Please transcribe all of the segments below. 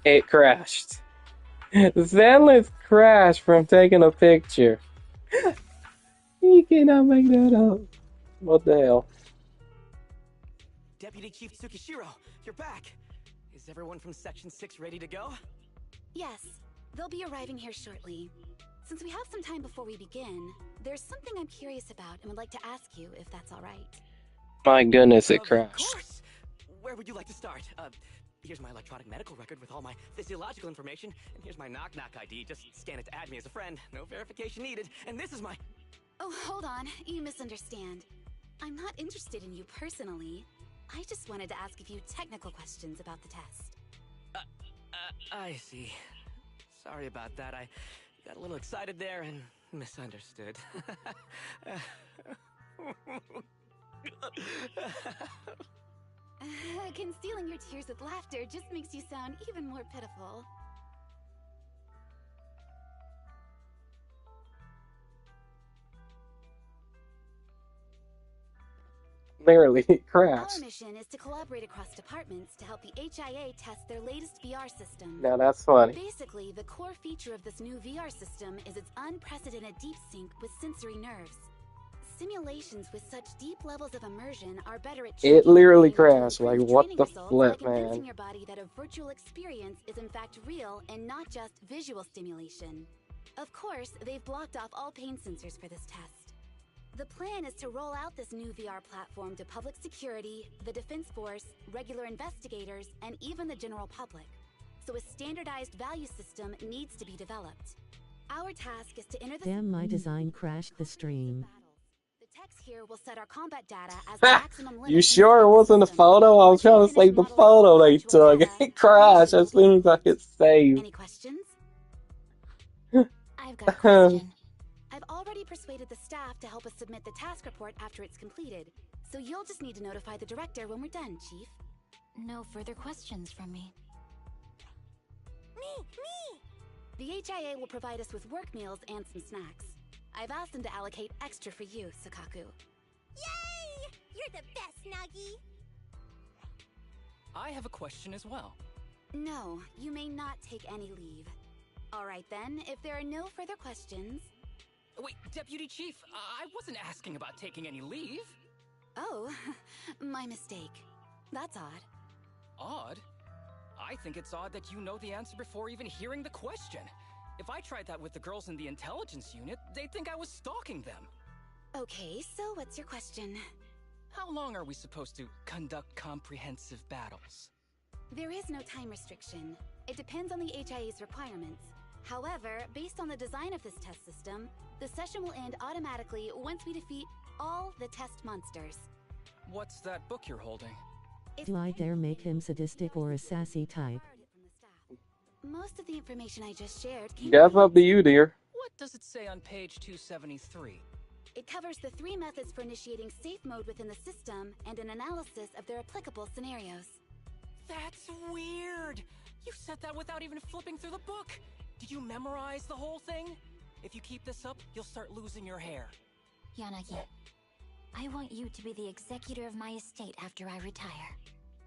It crashed. Zenless crashed from taking a picture. You cannot make that up. What the hell? Deputy Chief Tsukishiro, you're back. Is everyone from Section 6 ready to go? Yes, they'll be arriving here shortly. Since we have some time before we begin, there's something I'm curious about and would like to ask you if that's all right. My goodness, it Of crashed. course! Where would you like to start? Here's my electronic medical record with all my physiological information, and here's my knock-knock ID. Just scan it to add me as a friend. No verification needed. And this is my... Oh, hold on. You misunderstand. I'm not interested in you personally. I just wanted to ask a few technical questions about the test. I see. Sorry about that. I got a little excited there and misunderstood. Concealing your tears with laughter just makes you sound even more pitiful. Literally, it Our crashed. mission is to collaborate across departments to help the HIA test their latest VR system. Now that's funny. Basically, the core feature of this new VR system is its unprecedented deep sync with sensory nerves. Simulations with such deep levels of immersion are better at It literally training to crashed. Like, improve what training the results flip, by convincing man? your body that a virtual experience is in fact real and not just visual stimulation. Of course, they've blocked off all pain sensors for this test. The plan is to roll out this new VR platform to public security, the Defense Force, regular investigators, and even the general public. So a standardized value system needs to be developed. Our task is to enter the... Damn, my design crashed the stream. The text here will set our combat data as the maximum limit. You sure it wasn't a photo? I was trying to save the photo they took. It crashed as soon as I hit save. Any questions? I've got a question. I've already persuaded the staff to help us submit the task report after it's completed, so you'll just need to notify the director when we're done, Chief. No further questions from me. Me! The HIA will provide us with work meals and some snacks. I've asked them to allocate extra for you, Sakaku. Yay! You're the best, Nagi! I have a question as well. No, you may not take any leave. Alright then, if there are no further questions... Wait, Deputy Chief, I wasn't asking about taking any leave. Oh, my mistake. That's odd. Odd? I think it's odd that you know the answer before even hearing the question. If I tried that with the girls in the intelligence unit, they'd think I was stalking them. Okay, so what's your question? How long are we supposed to conduct comprehensive battles? There is no time restriction. It depends on the HIA's requirements. However, based on the design of this test system, the session will end automatically once we defeat all the test monsters. What's that book you're holding? Do I dare make him sadistic or a sassy type? Most of the information I just shared came That's from... up to you, dear. What does it say on page 273? It covers the 3 methods for initiating safe mode within the system and an analysis of their applicable scenarios. That's weird! You said that without even flipping through the book! Did you memorize the whole thing? If you keep this up, you'll start losing your hair. Yanagi, I want you to be the executor of my estate after I retire.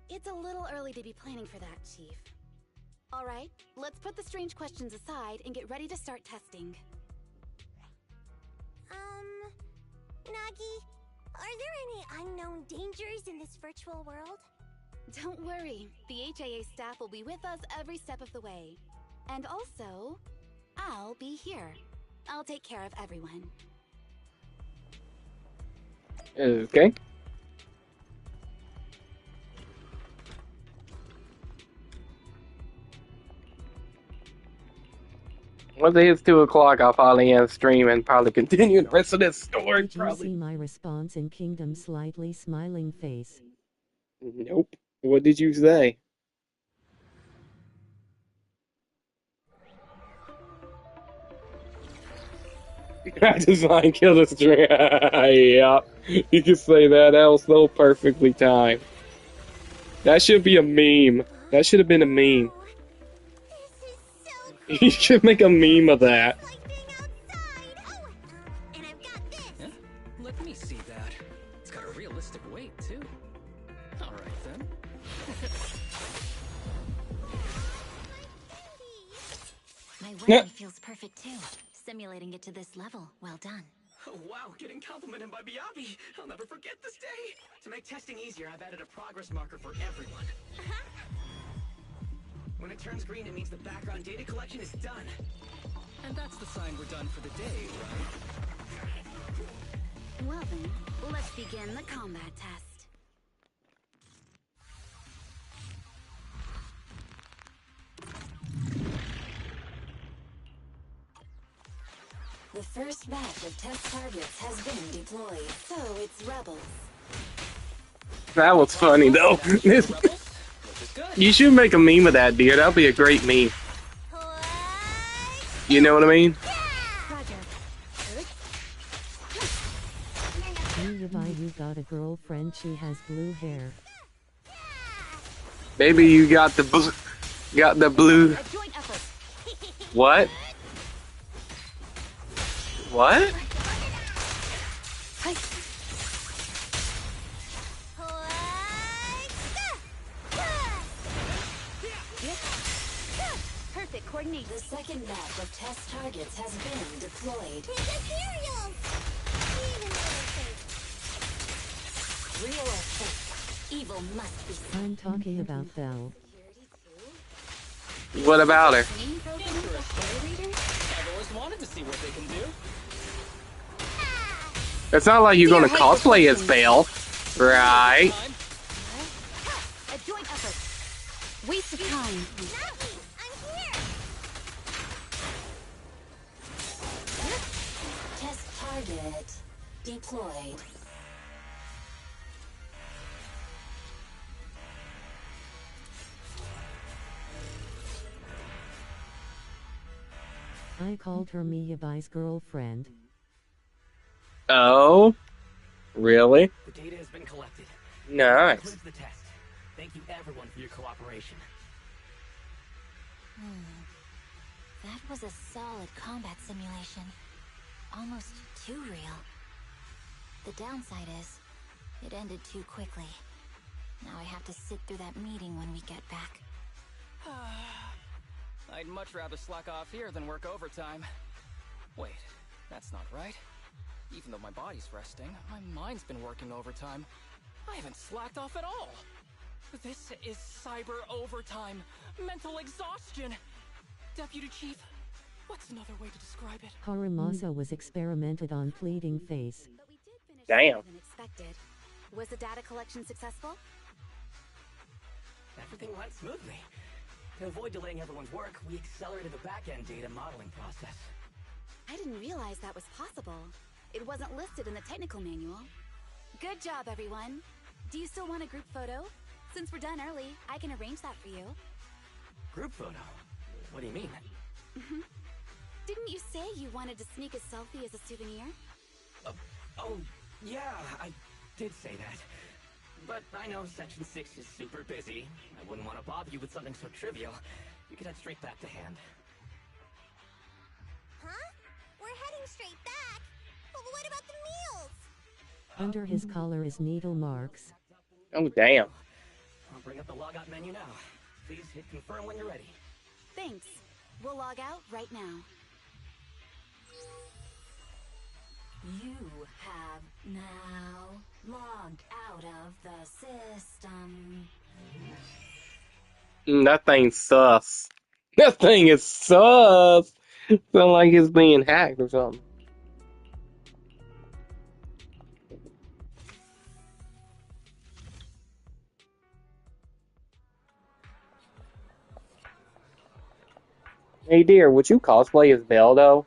It's a little early to be planning for that, Chief. Alright, let's put the strange questions aside and get ready to start testing. Nagi, are there any unknown dangers in this virtual world? Don't worry, the HIA staff will be with us every step of the way. And also, I'll be here. I'll take care of everyone. Okay. Once it hits 2 o'clock, I'll probably end stream and probably continue the rest of this story. Did you see my response in Kingdom's slightly smiling face? Nope. What did you say? I just like kill the stream. Yeah, you can say that. That was so perfectly timed. That should be a meme. That should have been a meme. This is so cool. You should make a meme of that. Like being outside. Oh, and I've got this. Yeah? Let me see that. It's got a realistic weight, too. Alright then. My Yeah. weapon feels perfect too. Simulating it to this level, well done. Oh, wow, getting complimented by Biabi. I'll never forget this day. To make testing easier, I've added a progress marker for everyone. When it turns green, it means the background data collection is done. And that's the sign we're done for the day, right? Well then, let's begin the combat test. The first batch of test targets has been deployed. So it's Rebels. That was funny though. Rebels, which is good. You should make a meme of that, dear. That'll be a great meme. You know what I mean? Roger. Miyabi, you got a girlfriend, she has blue hair. Baby, you got the blue. A joint effort. What? What? Perfect coordination. The second batch of test targets has been deployed. Cereals! Even Real or fake, evil must be seen. I'm talking about Belle. What about her? I've always wanted to see what they can do. It's not like you're gonna cosplay as Belle, right? Time. A joint effort. Waste of time. Not me! I'm here! Test target deployed. I called her Miyabi's girlfriend. Oh, really? The data has been collected. Nice. Concludes the test. Thank you everyone for your cooperation. That was a solid combat simulation. Almost too real. The downside is, it ended too quickly. Now I have to sit through that meeting when we get back. I'd much rather slack off here than work overtime. Wait, that's not right. Even though my body's resting, my mind's been working overtime. I haven't slacked off at all. This is cyber overtime. Mental exhaustion. Deputy Chief, what's another way to describe it? Haramasa was experimented on, pleading face. But we did finish Damn. sooner than expected. Was the data collection successful? Everything went smoothly. To avoid delaying everyone's work, we accelerated the back-end data modeling process. I didn't realize that was possible. It wasn't listed in the technical manual. Good job, everyone. Do you still want a group photo? Since we're done early, I can arrange that for you. Group photo? What do you mean? Didn't you say you wanted to sneak a selfie as a souvenir? Oh, yeah, I did say that. But I know Section 6 is super busy. I wouldn't want to bother you with something so trivial. You could head straight back to hand. Huh? We're heading straight back. Well, what about the meals? Under his collar is needle marks. Oh, damn. I'll bring up the logout menu now. Please hit confirm when you're ready. Thanks. We'll log out right now. You have now logged out of the system. That thing's sus. That thing is sus. Sound like it's being hacked or something. Hey dear, would you cosplay as Belle though?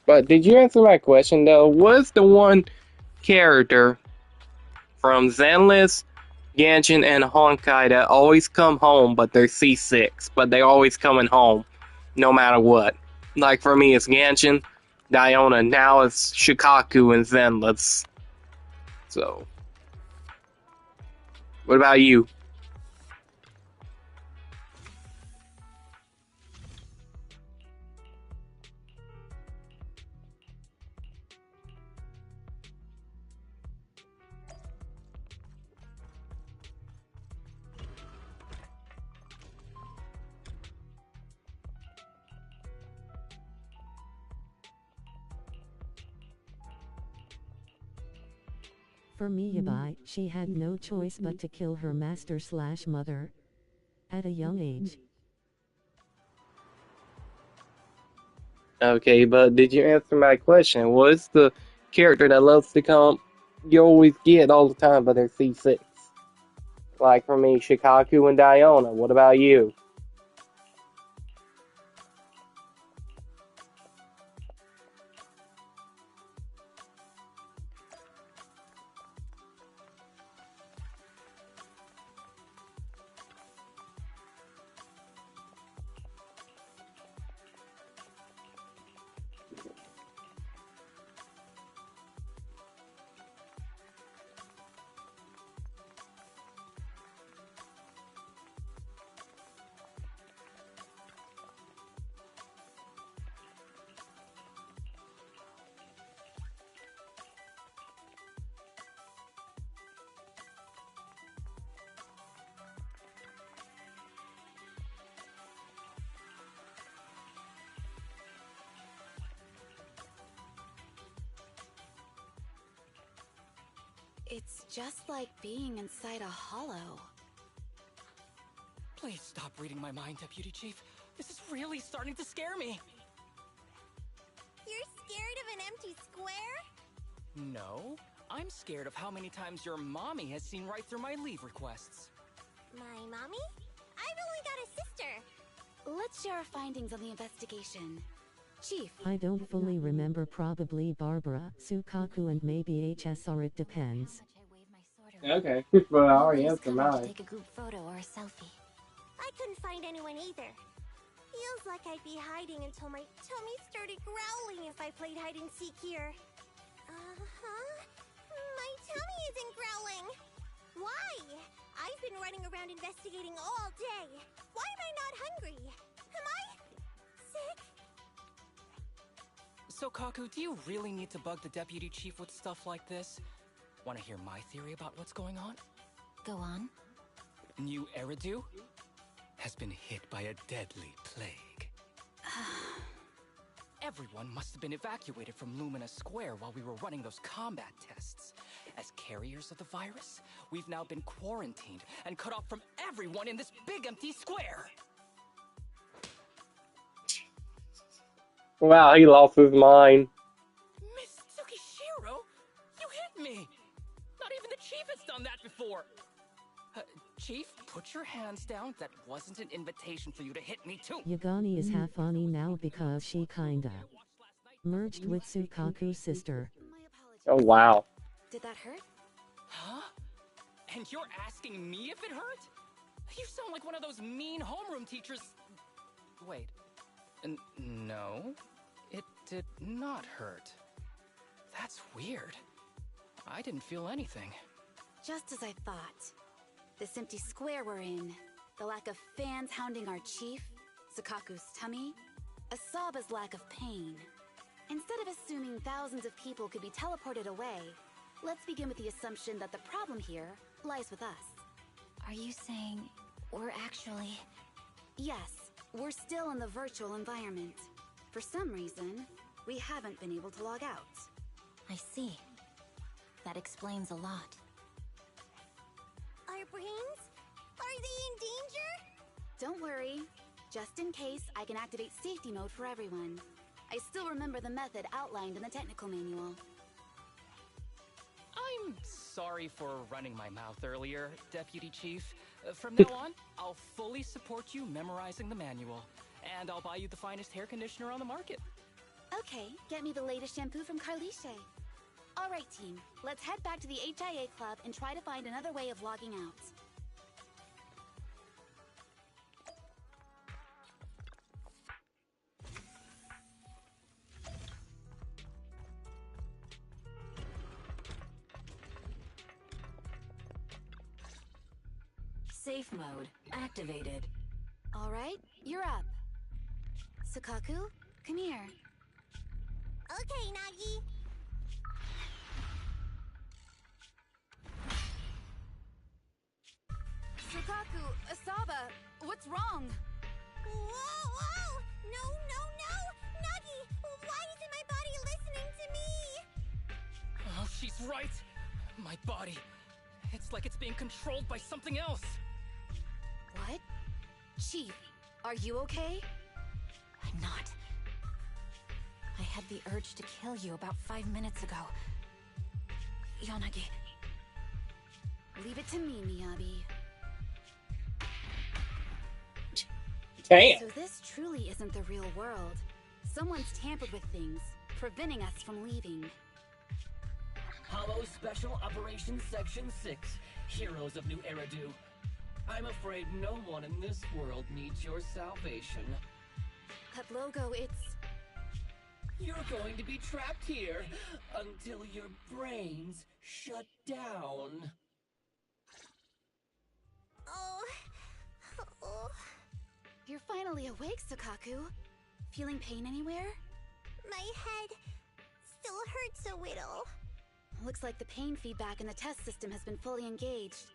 But did you answer my question though? What's the one character from Zenless, Genshin, and Honkai that always come home but they're C6, but they always coming home no matter what? Like for me it's Genshin, Diona, now it's Shikaku and Zenless. So what about you? For Miyabi, she had no choice but to kill her master/mother at a young age. Okay, but did you answer my question? What's the character that loves to come? You always get all the time, but they're C6. Like for me, Shikaku and Diona. What about you? It's just like being inside a hollow. Please stop reading my mind, Deputy Chief. This is really starting to scare me. You're scared of an empty square? No, I'm scared of how many times your mommy has seen right through my leave requests. My mommy? I've only got a sister. Let's share our findings on the investigation. Chief, I don't fully remember, probably Barbara, Sukaku, and maybe HSR, it depends. Okay, but I already Nobody's answered coming to mine. take a group photo or a selfie. I couldn't find anyone either. Feels like I'd be hiding until my tummy started growling if I played hide and seek here. My tummy isn't growling. Why? I've been running around investigating all day. Why am I not hungry? Am I sick? So, Kaku, do you really need to bug the Deputy Chief with stuff like this? Want to hear my theory about what's going on? Go on. New Eridu has been hit by a deadly plague. Everyone must have been evacuated from Lumina Square while we were running those combat tests. As carriers of the virus, we've now been quarantined and cut off from everyone in this big empty square. Wow, he lost his mind. Miss Tsukishiro, you hit me! Not even the Chief has done that before! Chief, put your hands down. That wasn't an invitation for you to hit me too. Yagani is half Ani now because she kinda merged with Sukaku's sister. my apologies. Oh wow. Did that hurt? Huh? And you're asking me if it hurt? You sound like one of those mean homeroom teachers. Wait. No, it did not hurt. That's weird. I didn't feel anything. Just as I thought. This empty square we're in, the lack of fans hounding our chief, Sukaku's tummy, Asaba's lack of pain. Instead of assuming thousands of people could be teleported away, let's begin with the assumption that the problem here lies with us. Are you saying we're actually... Yes, we're still in the virtual environment. For some reason, we haven't been able to log out. I see. That explains a lot. Our brains? Are they in danger? Don't worry. Just in case, I can activate safety mode for everyone. I still remember the method outlined in the technical manual. I'm sorry for running my mouth earlier, Deputy Chief. From now on, I'll fully support you memorizing the manual. And I'll buy you the finest hair conditioner on the market. Okay, get me the latest shampoo from Carliche. All right, team. Let's head back to the HIA Club and try to find another way of logging out. Safe mode activated. All right, you're up. Sukaku, come here. Okay, Nagi. Sukaku, Asaba, what's wrong? Whoa! No! Nagi! Why isn't my body listening to me? Oh, she's right. My body. It's like it's being controlled by something else. What? Chief, are you okay? I'm not. I had the urge to kill you about 5 minutes ago. Yanagi. Leave it to me, Miyabi. Damn. So this truly isn't the real world. Someone's tampered with things, preventing us from leaving. Hollow Special Operations Section 6, Heroes of New Eridu. I'm afraid no one in this world needs your salvation. That logo, it's... You're going to be trapped here until your brains shut down. Oh. You're finally awake, Sukaku. Feeling pain anywhere? My head still hurts a little. Looks like the pain feedback in the test system has been fully engaged.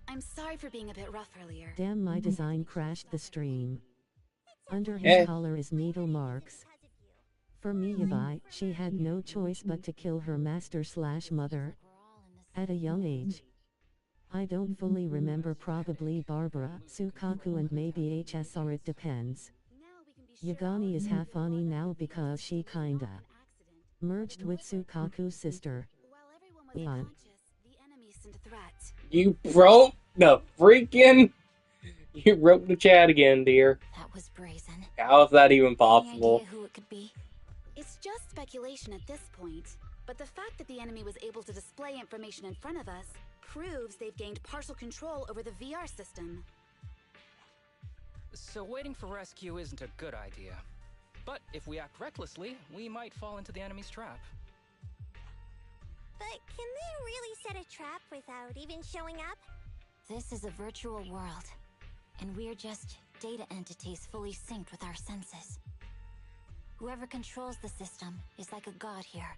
I'm sorry for being a bit rough earlier. Damn, my design crashed the stream. Under his Eh. collar is needle marks. For Miyabi, she had no choice but to kill her master/mother at a young age. I don't fully remember, probably Barbara, Sukaku and maybe HS, or it depends. Yagami is half Ani now because she kinda merged with Sukaku's sister. While everyone was Yeah. unconscious, the enemy sent a threat. You broke the freaking... You broke the chat again, dear. That was brazen. How is that even Any possible? idea who it could be? It's just speculation at this point, but the fact that the enemy was able to display information in front of us proves they've gained partial control over the VR system. So waiting for rescue isn't a good idea. But if we act recklessly, we might fall into the enemy's trap. But can they really set a trap without even showing up? This is a virtual world, and we're just data entities fully synced with our senses. Whoever controls the system is like a god here.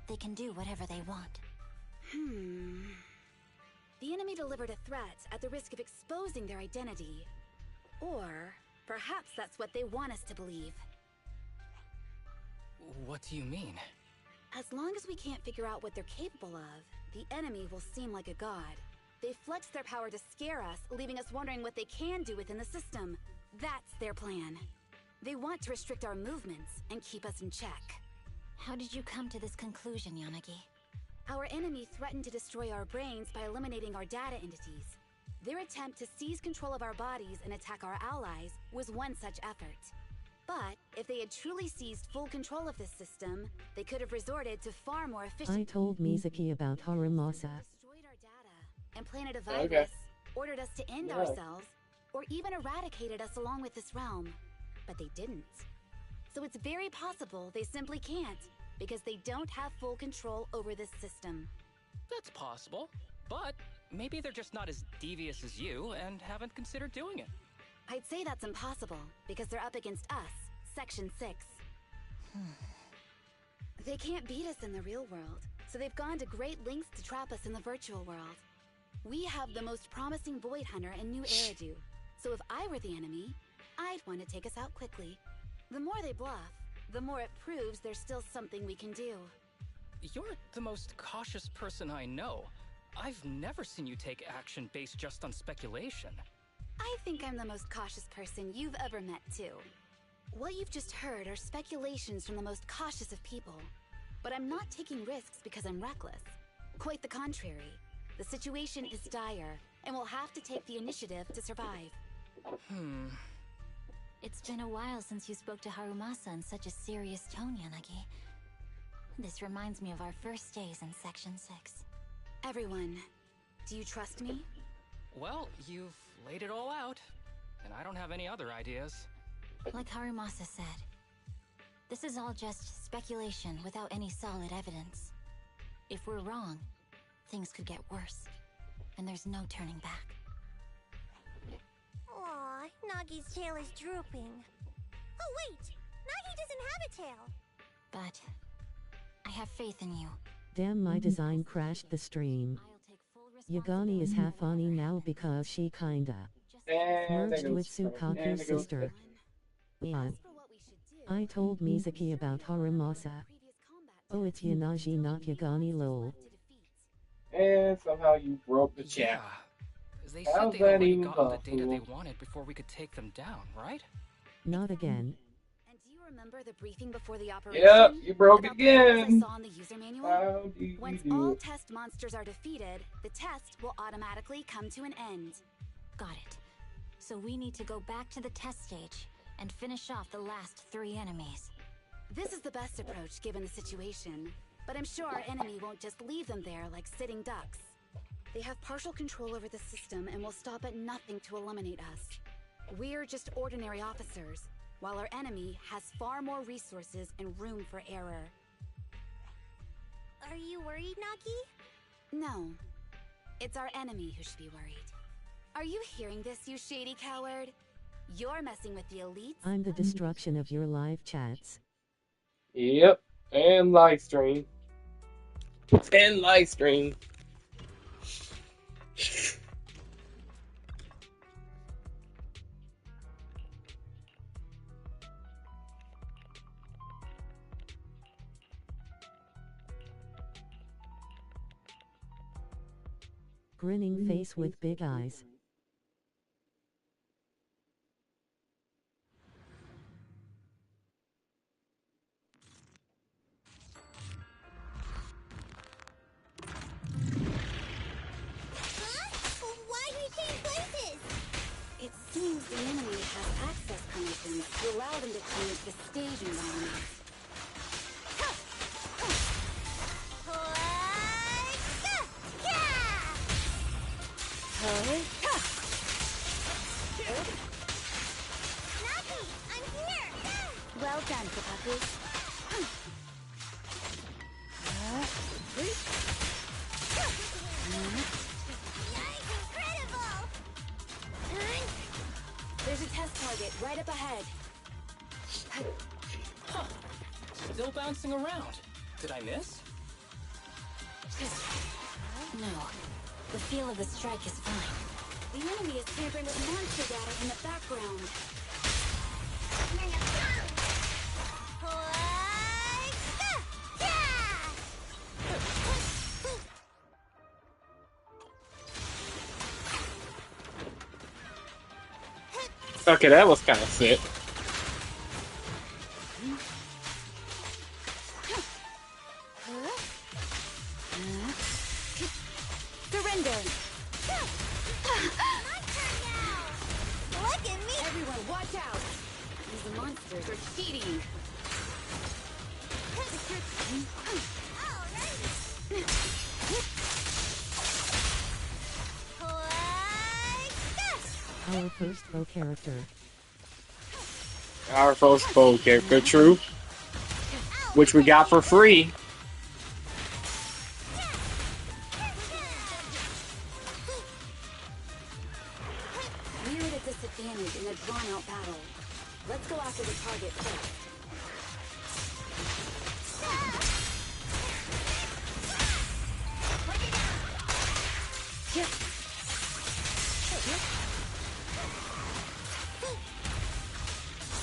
They can do whatever they want. The enemy delivered a threat at the risk of exposing their identity. Or perhaps that's what they want us to believe. What do you mean? As long as we can't figure out what they're capable of, the enemy will seem like a god. They flex their power to scare us, leaving us wondering what they can do within the system. That's their plan. They want to restrict our movements and keep us in check. How did you come to this conclusion, Yanagi? Our enemy threatened to destroy our brains by eliminating our data entities. Their attempt to seize control of our bodies and attack our allies was one such effort. But if they had truly seized full control of this system, they could have resorted to far more efficient... I told Mizuki about Harumasa. ...destroyed our data and planted a virus, ordered us to end ourselves, or even eradicated us along with this realm. But they didn't. So it's very possible they simply can't, because they don't have full control over this system. That's possible, but maybe they're just not as devious as you and haven't considered doing it. I'd say that's impossible, because they're up against us, Section 6. They can't beat us in the real world, so they've gone to great lengths to trap us in the virtual world. We have the most promising Void Hunter in New Eridu, so if I were the enemy, I'd want to take us out quickly. The more they bluff, the more it proves there's still something we can do. You're the most cautious person I know. I've never seen you take action based just on speculation. I think I'm the most cautious person you've ever met, too. What you've just heard are speculations from the most cautious of people. But I'm not taking risks because I'm reckless. Quite the contrary. The situation is dire, and we'll have to take the initiative to survive. It's been a while since you spoke to Harumasa in such a serious tone, Yanagi. This reminds me of our first days in Section 6. Everyone, do you trust me? Well, you've laid it all out, and I don't have any other ideas. Like Harumasa said, this is all just speculation without any solid evidence. If we're wrong, things could get worse, and there's no turning back. Aw, Nagi's tail is drooping. Oh wait! Nagi doesn't have a tail! But I have faith in you. Damn, my design crashed the stream. I'll take full Yagami is half Ani now because she kinda merged with Sukaku's sister. Yeah. I told Mizuki about Harumasa. Oh, it's Yanagi, not Yagami, lol. And somehow you broke the Yeah. chat. They How's said they'd that already even gotten the data they possible? wanted before we could take them down, right? Not again. And do you remember the briefing before the operation? Yep, you broke it About the rules I again. saw in the user manual? How do you Once do all it? test monsters are defeated, the test will automatically come to an end. Got it. So we need to go back to the test stage and finish off the last 3 enemies. This is the best approach given the situation, but I'm sure our enemy won't just leave them there like sitting ducks. They have partial control over the system and will stop at nothing to eliminate us. We're just ordinary officers, while our enemy has far more resources and room for error. Are you worried, Naki? No, it's our enemy who should be worried. Are you hearing this, you shady coward? You're messing with the elites? I'm the destruction of your live chats. Yep, and live stream. And live stream. Grinning face with big eyes. Huh? Why did we change places? It seems the enemy has access permissions to allow them to change the stage environment. Naki, I'm here! Well done, Kapaku. Incredible! There's a test target right up ahead. Huh. Still bouncing around. Did I miss? No. The feel of the strike is fine. The enemy is tampering with monster data in the background. Okay, that was kind of sick. Surrender! My turn now! Look at me! Everyone, watch out! These monsters are cheating! Our first bow character. Our first bow character, true. Which we got for free. We're at a disadvantage in a drawn-out battle. Let's go after the target first.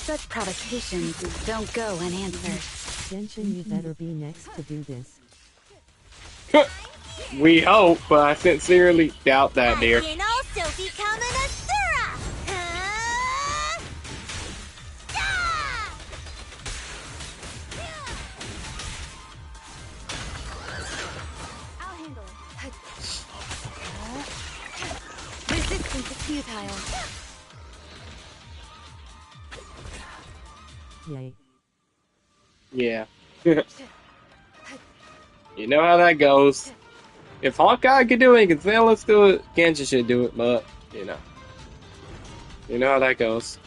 Such provocations don't go unanswered. Genshin, you better be next to do this. We hope, but I sincerely doubt that, dear. I can also become an Asura! I'll handle it. Resistance is futile. Yay. Yeah. You know how that goes. If Honkai can do it, can Zealous do it, Genshin should do it, but, you know. You know how that goes.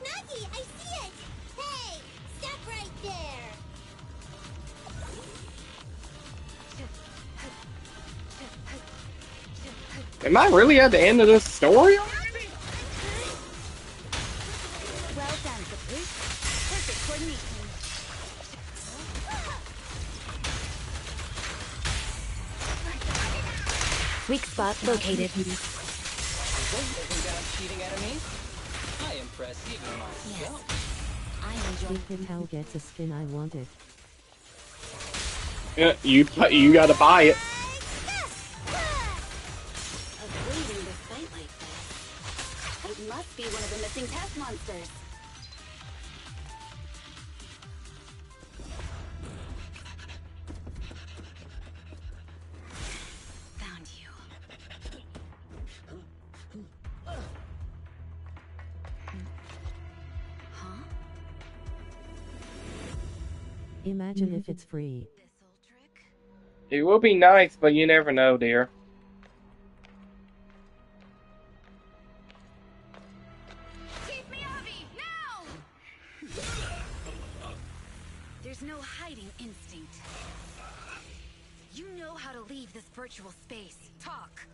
Naki, I see it! Hey! Stop right there! Am I really at the end of this story already? Well done, Caprice. Perfect coordination. Weak spot located. Taking down cheating enemies? I impress even myself. I enjoy. Big Hit How gets a skin I wanted. You gotta buy it. Avoiding the fight like this. It must be one of the missing test monsters. Found you. Huh? Imagine if it's free. This old trick? It will be nice, but you never know, dear. Keep me, Abby, now! There's no hiding instinct. You know how to leave this virtual space. Talk.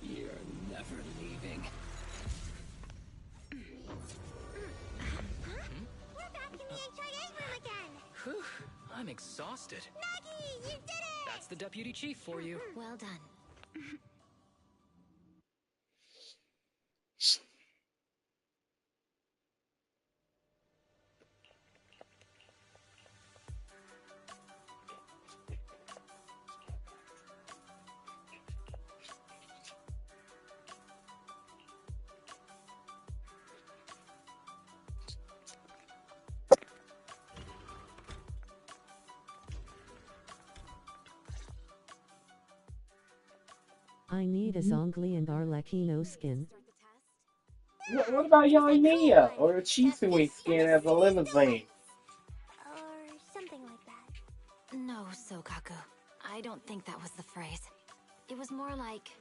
You're never leaving. We're back in the HIA room again! Whew, I'm exhausted. Maggie, you did it! That's the deputy chief for you. Well done. I need a Zongli and Arlecchino skin. What about Yaimia or the Chisui skin as a limousine? Or something like that. No, Sokaku. I don't think that was the phrase. It was more like,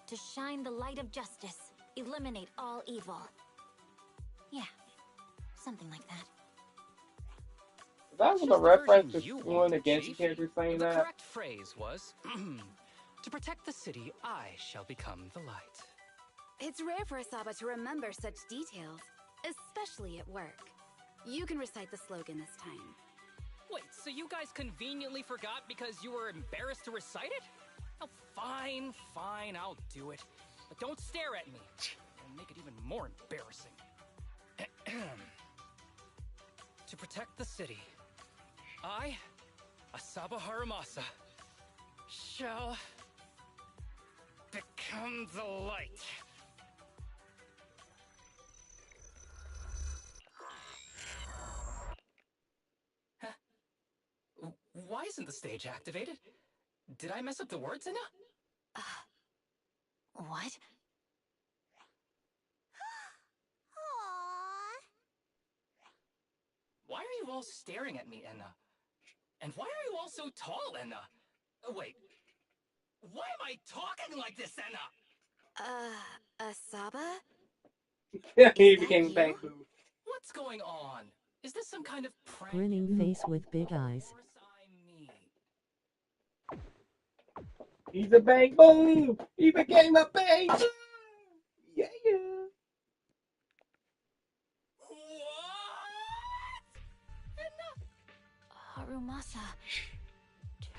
to shine the light of justice, eliminate all evil. Yeah, something like that. That was Just a the reference version to you one of the wanted, Genshin Chief. characters saying The that. correct phrase was, to protect the city, I shall become the light. It's rare for Asaba to remember such details, especially at work. You can recite the slogan this time. Wait, so you guys conveniently forgot because you were embarrassed to recite it? Oh, fine, I'll do it. But don't stare at me. It'll make it even more embarrassing. To protect the city, I, Asaba Haramasa, shall become the light. Huh? Why isn't the stage activated? Did I mess up the words, Inna? What? Aww. Why are you all staring at me, Enna? And why are you all so tall, Enna? Wait. Why am I talking like this, Enna? Asaba? He that became you? Banku. What's going on? Is this some kind of prank? Grinning face with big eyes. Of course I'm me. He's a Banku! He became a Banku! Yeah. What? Enna? Harumasa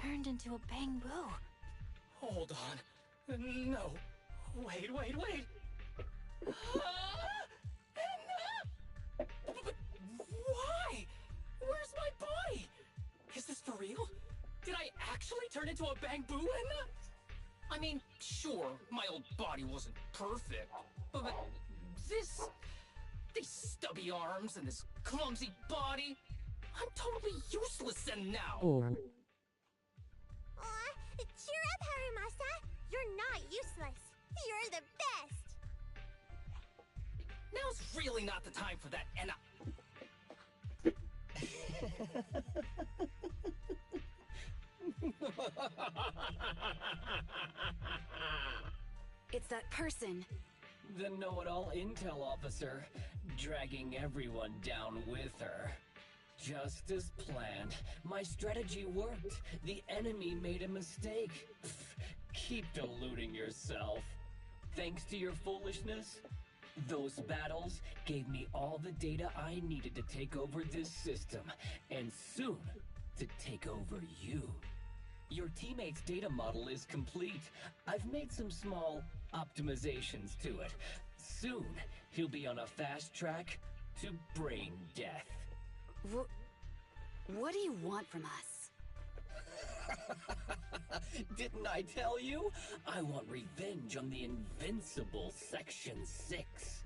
turned into a bamboo. Hold on. No. Wait. Enna! But why? Where's my body? Is this for real? Did I actually turn into a bamboo, Enna? I mean, sure, my old body wasn't perfect, but these stubby arms and this clumsy body, I'm totally useless and now. Or Aw, cheer up, Harumasa. You're not useless. You're the best. Now's really not the time for that, Enna. It's that person. The know-it-all intel officer, dragging everyone down with her. Just as planned. My strategy worked. The enemy made a mistake. Keep deluding yourself. Thanks to your foolishness, those battles gave me all the data I needed to take over this system, and soon to take over you. Your teammate's data model is complete. I've made some small optimizations to it. Soon, he'll be on a fast track to brain death. What do you want from us? Didn't I tell you? I want revenge on the Invincible Section 6.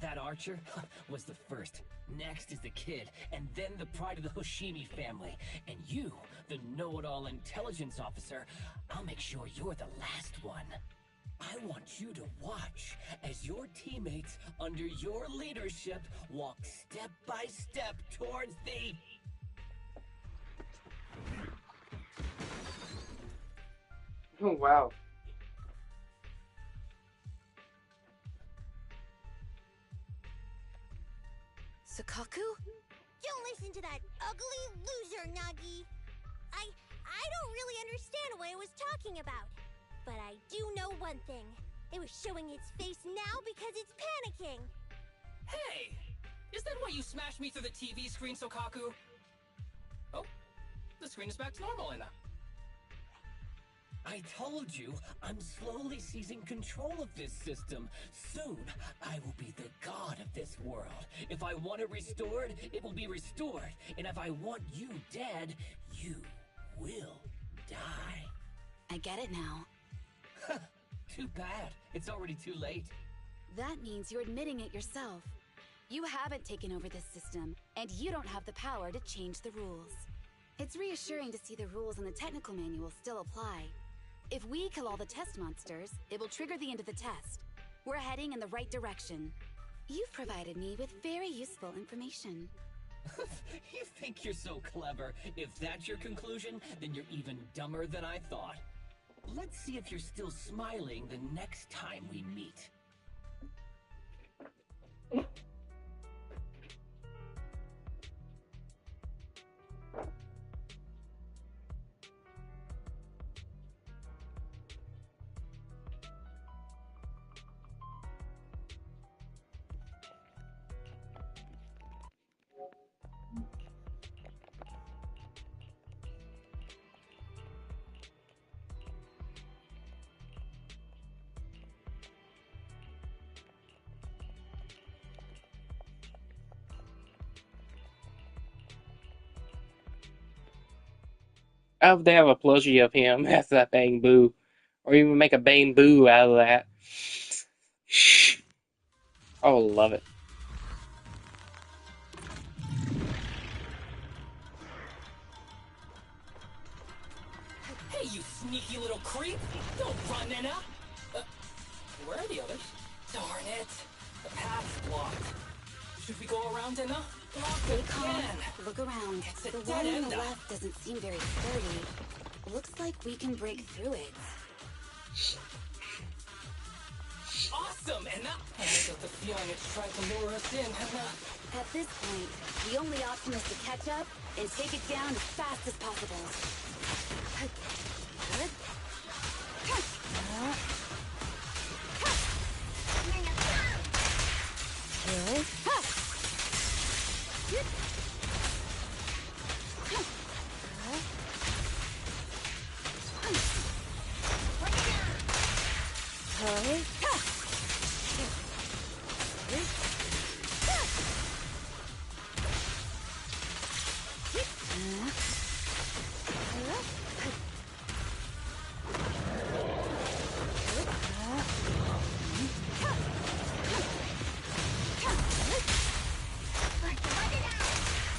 That archer was the first. Next is the kid, and then the pride of the Hoshimi family. And you, the know-it-all intelligence officer, I'll make sure you're the last one. I want you to watch as your teammates, under your leadership, walk step by step towards the... Oh, wow. Sukaku? Don't listen to that ugly loser, Nagi. I don't really understand what it was talking about. But I do know one thing. It was showing its face now because it's panicking. Hey! Is that why you smashed me through the TV screen, Sokaku? Oh, the screen is back to normal, Enna. I told you, I'm slowly seizing control of this system. Soon, I will be the god of this world. If I want it restored, it will be restored. And if I want you dead, you will die. I get it now. Too bad. It's already too late. That means you're admitting it yourself. You haven't taken over this system, and you don't have the power to change the rules. It's reassuring to see the rules in the technical manual still apply. If we kill all the test monsters, it will trigger the end of the test. We're heading in the right direction. You've provided me with very useful information. You think you're so clever. If that's your conclusion, then you're even dumber than I thought. Let's see if you're still smiling the next time we meet. I hope they have a plushie of him as that Bang Boo. Or even make a Bang Boo out of that. Oh, love it. Hey, you sneaky little creep! Don't run, Enna! Where are the others? Darn it! The path's blocked. Should we go around, Enna? Stay calm. Look around. It's a The dead one on end. the left doesn't seem very sturdy. Looks like we can break through it. Awesome, Enna! I get the feeling it's trying to lure us in, Enna. At this point, the only option is to catch up and take it down as fast as possible.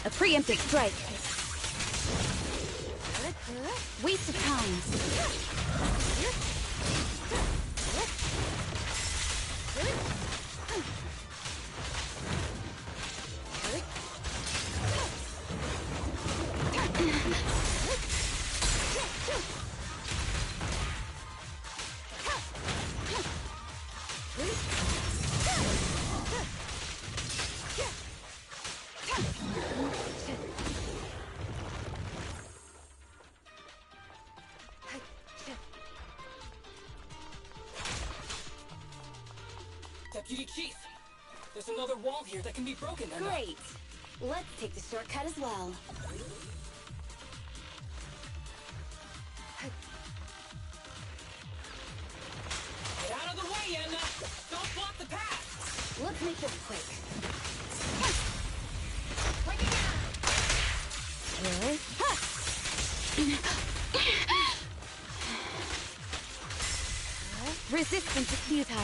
A preemptive strike. Waste of time. Deputy Chief, there's another wall here that can be broken, Enna. Great. Let's take the shortcut as well. Get out of the way, Enna! Don't block the path! Let's make this quick. Resistance is futile.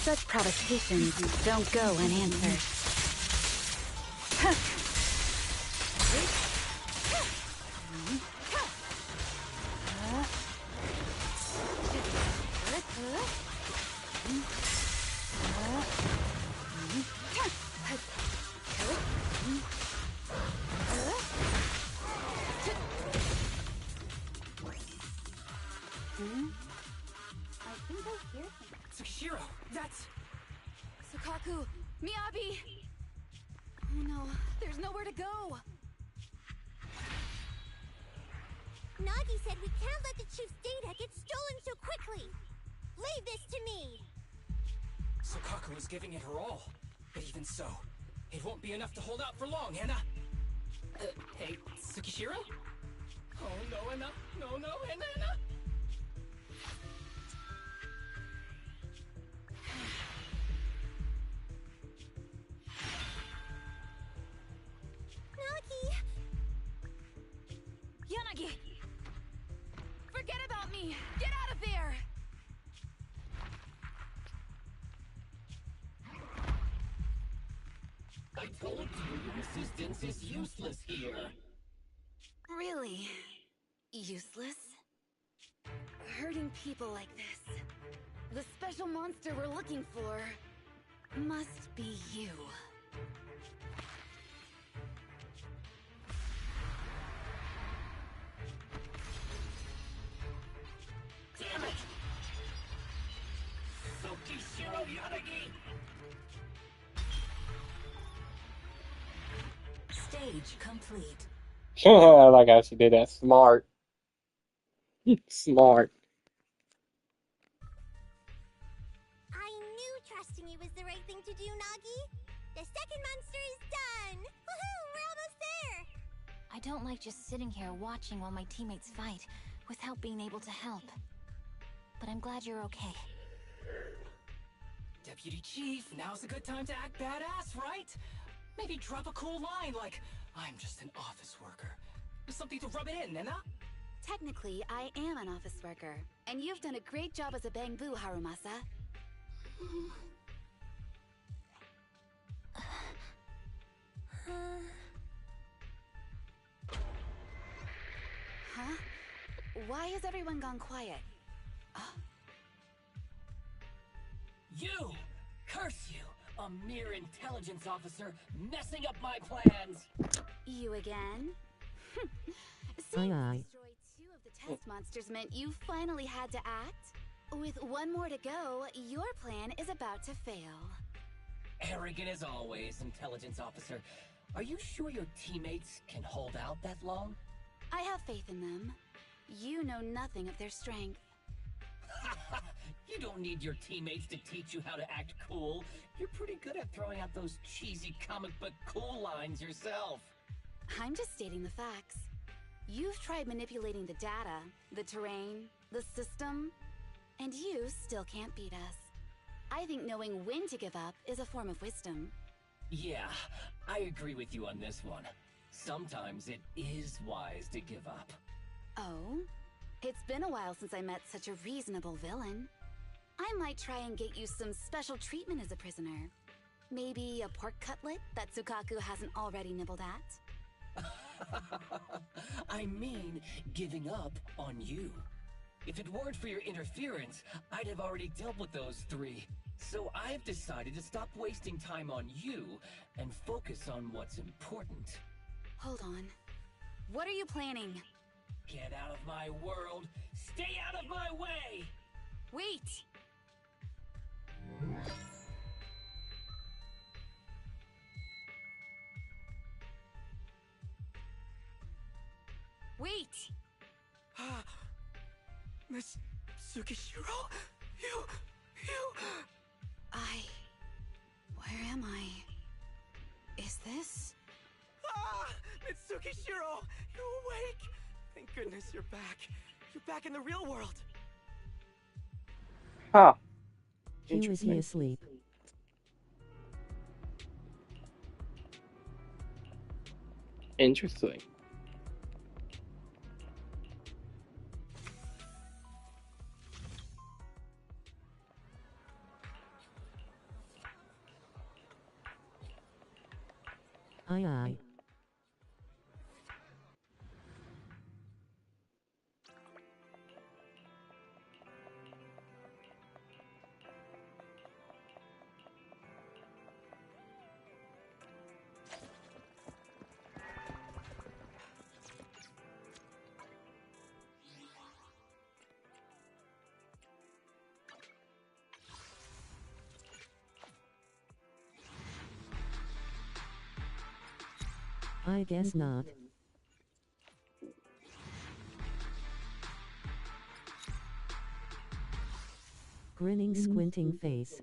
Such provocations don't go unanswered. I think I hear something. Tsukishiro, that's... Sukaku! Miyabi! Oh no, there's nowhere to go! Nagi said we can't let the chief's data get stolen so quickly. Leave this to me. Sukaku is giving it her all. But even so, it won't be enough to hold out for long, Hana. Hey, Tsukishiro? Oh no, Hana. No, Hana. Nagi! Yanagi! Forget about me! Get out of there! I told you your assistance is useless here. Really? Useless? Hurting people like this. The special monster we're looking for must be you. Damn it! Tsukishiro Yanagi! Stage complete. I like how she did that. Smart. Smart. I knew trusting you was the right thing to do, Nagi. The second monster is done. Woohoo! We're almost there. I don't like just sitting here watching while my teammates fight without being able to help. But I'm glad you're okay. Deputy Chief, now's a good time to act badass, right? Maybe drop a cool line like, I'm just an office worker. Something to rub it in, Nena? Technically, I am an office worker, and you've done a great job as a Bangbu, Harumasa. Huh? Why has everyone gone quiet? You! Curse you! A mere intelligence officer messing up my plans! You again? Aye, Seeing aye. you destroy 2 of the test monsters meant you finally had to act? With 1 more to go, your plan is about to fail. Arrogant as always, intelligence officer. Are you sure your teammates can hold out that long? I have faith in them. You know nothing of their strength. You don't need your teammates to teach you how to act cool. You're pretty good at throwing out those cheesy comic book cool lines yourself. I'm just stating the facts. You've tried manipulating the data, the terrain, the system, and you still can't beat us. I think knowing when to give up is a form of wisdom. Yeah, I agree with you on this one. Sometimes it is wise to give up. Oh? It's been a while since I met such a reasonable villain. I might try and get you some special treatment as a prisoner. Maybe a pork cutlet that Sukaku hasn't already nibbled at? I mean, giving up on you. If it weren't for your interference, I'd have already dealt with those 3. So I've decided to stop wasting time on you and focus on what's important. Hold on. What are you planning? Get out of my world! Stay out of my way! Wait! Wait! Miss Tsukishiro? Where am I? Is this? Ah! Mitsuki Shiro! You're awake! Thank goodness you're back. You're back in the real world. Huh. He was he asleep. Interesting. Aye. I guess not. Grinning, squinting face.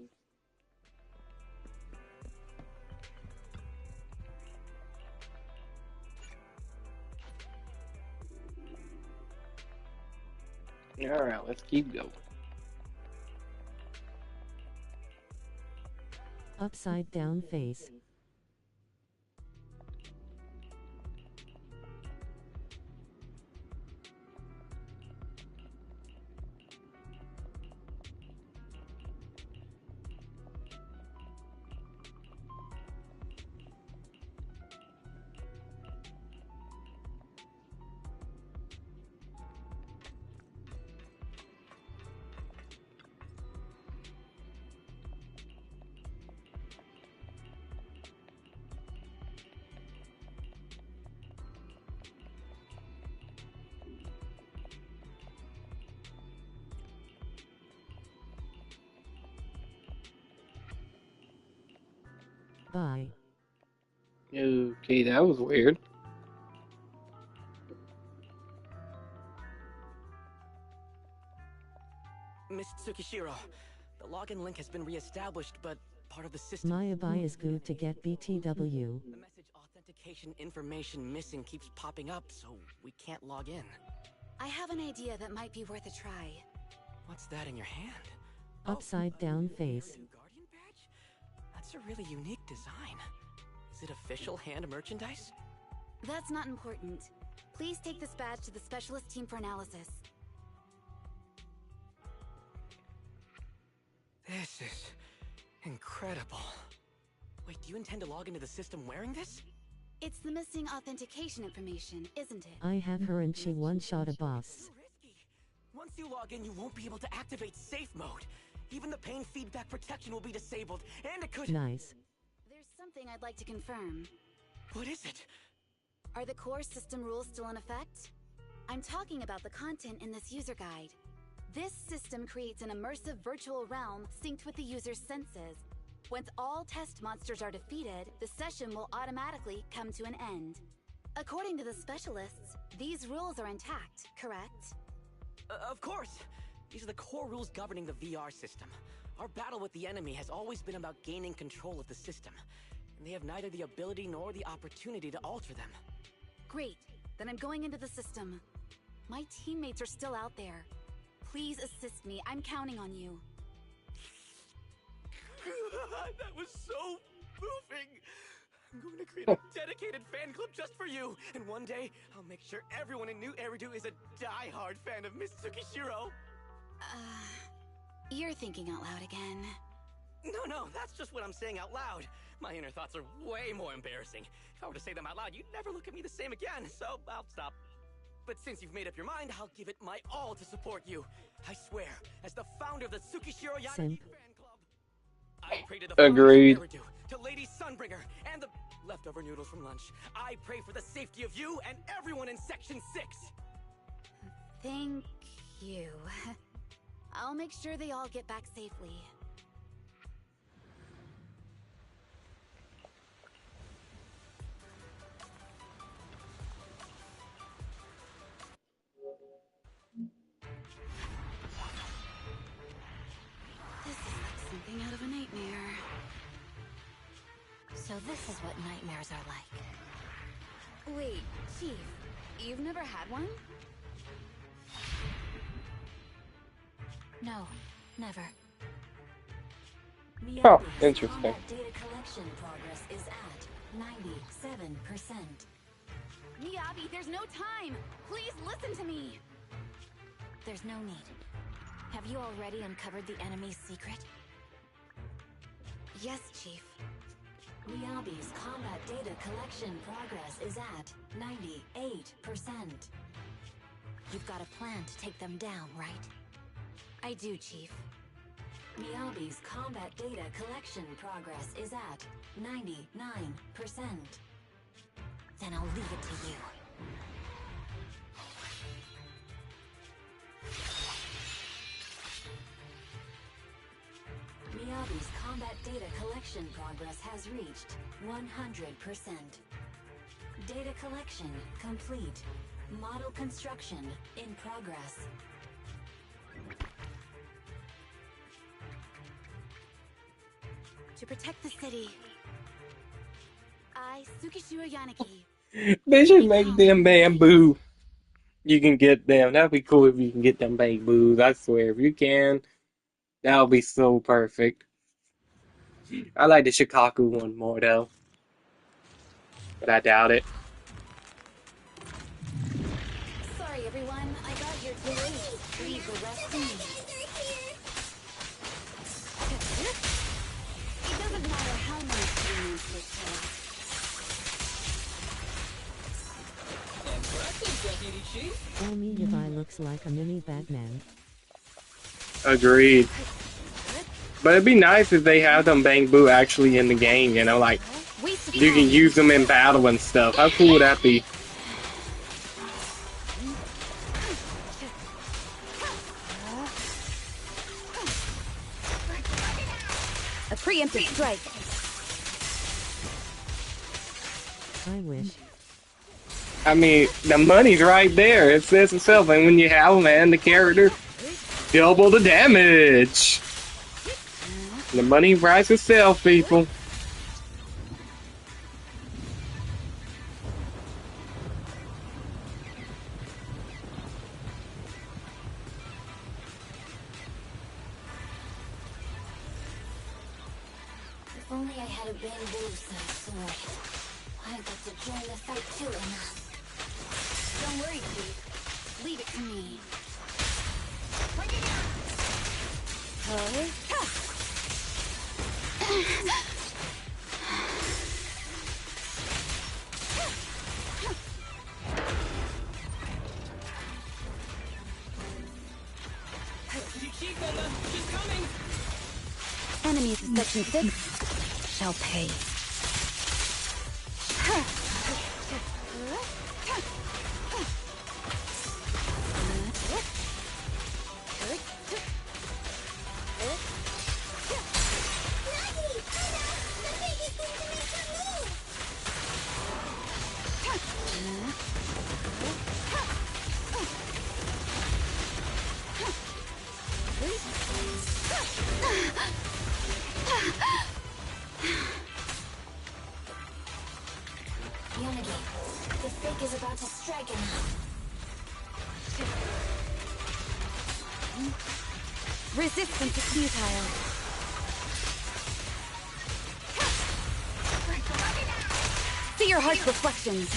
Alright, let's keep going. Upside down face. Bye. Okay, that was weird. Miss Tsukishiro, the login link has been reestablished, but part of the system... My bye is good to get BTW. The message authentication information missing keeps popping up, so we can't log in. I have an idea that might be worth a try. What's that in your hand? Upside down face. New Guardian badge? That's a really unique design. Is it official hand merchandise? That's not important. Please take this badge to the specialist team for analysis. This is incredible. Wait, do you intend to log into the system wearing this? It's the missing authentication information, isn't it? I have her and she one-shot a boss. Too risky. Once you log in, you won't be able to activate safe mode. Even the pain feedback protection will be disabled, and it could... Nice. There's something I'd like to confirm. What is it? Are the core system rules still in effect? I'm talking about the content in this user guide. This system creates an immersive virtual realm synced with the user's senses. Once all test monsters are defeated, the session will automatically come to an end. According to the specialists, these rules are intact, correct? Of course! These are the core rules governing the VR system. Our battle with the enemy has always been about gaining control of the system, and they have neither the ability nor the opportunity to alter them. Great, then I'm going into the system. My teammates are still out there. Please assist me, I'm counting on you. That was so moving! I'm going to create a dedicated fan club just for you, and one day, I'll make sure everyone in New Eridu is a die-hard fan of Miss Tsukishiro! You're thinking out loud again. No, that's just what I'm saying out loud. My inner thoughts are way more embarrassing. If I were to say them out loud, you'd never look at me the same again, so I'll stop. But since you've made up your mind, I'll give it my all to support you. I swear, as the founder of the Tsukishiro Yanagi Simp. fan club, I pray to the Agreed. Fire Eridu, to Lady Sunbringer, and the leftover noodles from lunch. I pray for the safety of you and everyone in Section 6. Thank you. I'll make sure they all get back safely. This is something out of a nightmare. So this is what nightmares are like. Wait, Chief, you've never had one? No, never. Oh, Miyabi's interesting. combat data collection progress is at 97%. Miyabi, there's no time! Please listen to me! There's no need. Have you already uncovered the enemy's secret? Yes, Chief. Miyabi's combat data collection progress is at 98%. You've got a plan to take them down, right? I do, Chief. Miyabi's combat data collection progress is at 99%. Then I'll leave it to you. Miyabi's combat data collection progress has reached 100%. Data collection complete. Model construction in progress. To protect the city, I, Tsukishiro Yanagi, They should make them bamboo. You can get them. That'd be cool if you can get them bamboos. I swear, if you can, that would be so perfect. I like the Shikaku one more though, but I doubt it. Sorry, everyone. I got here too late. Leave the rest to me. It doesn't matter how many experience they kill. Impressive, Deputy Chief. Oh, Miyabi looks like a mini Batman. Agreed. But it'd be nice if they have them bamboo actually in the game. You know, like Waste of you can time. use them in battle and stuff. How cool would that be? A preemptive strike. I wish. I mean, the money's right there. It says itself. And when you have them and the character, double the damage. The money writes itself, people. If only I had a bamboo-sized sword. I'd like to join the fight too, Emma. Don't worry, Chief. Leave it to me. Deputy Chief, Emma, she's coming. Enemies of Section 6 shall pay. Yanagi, the fake is about to strike him. Resistance is futile. See your heart's reflections.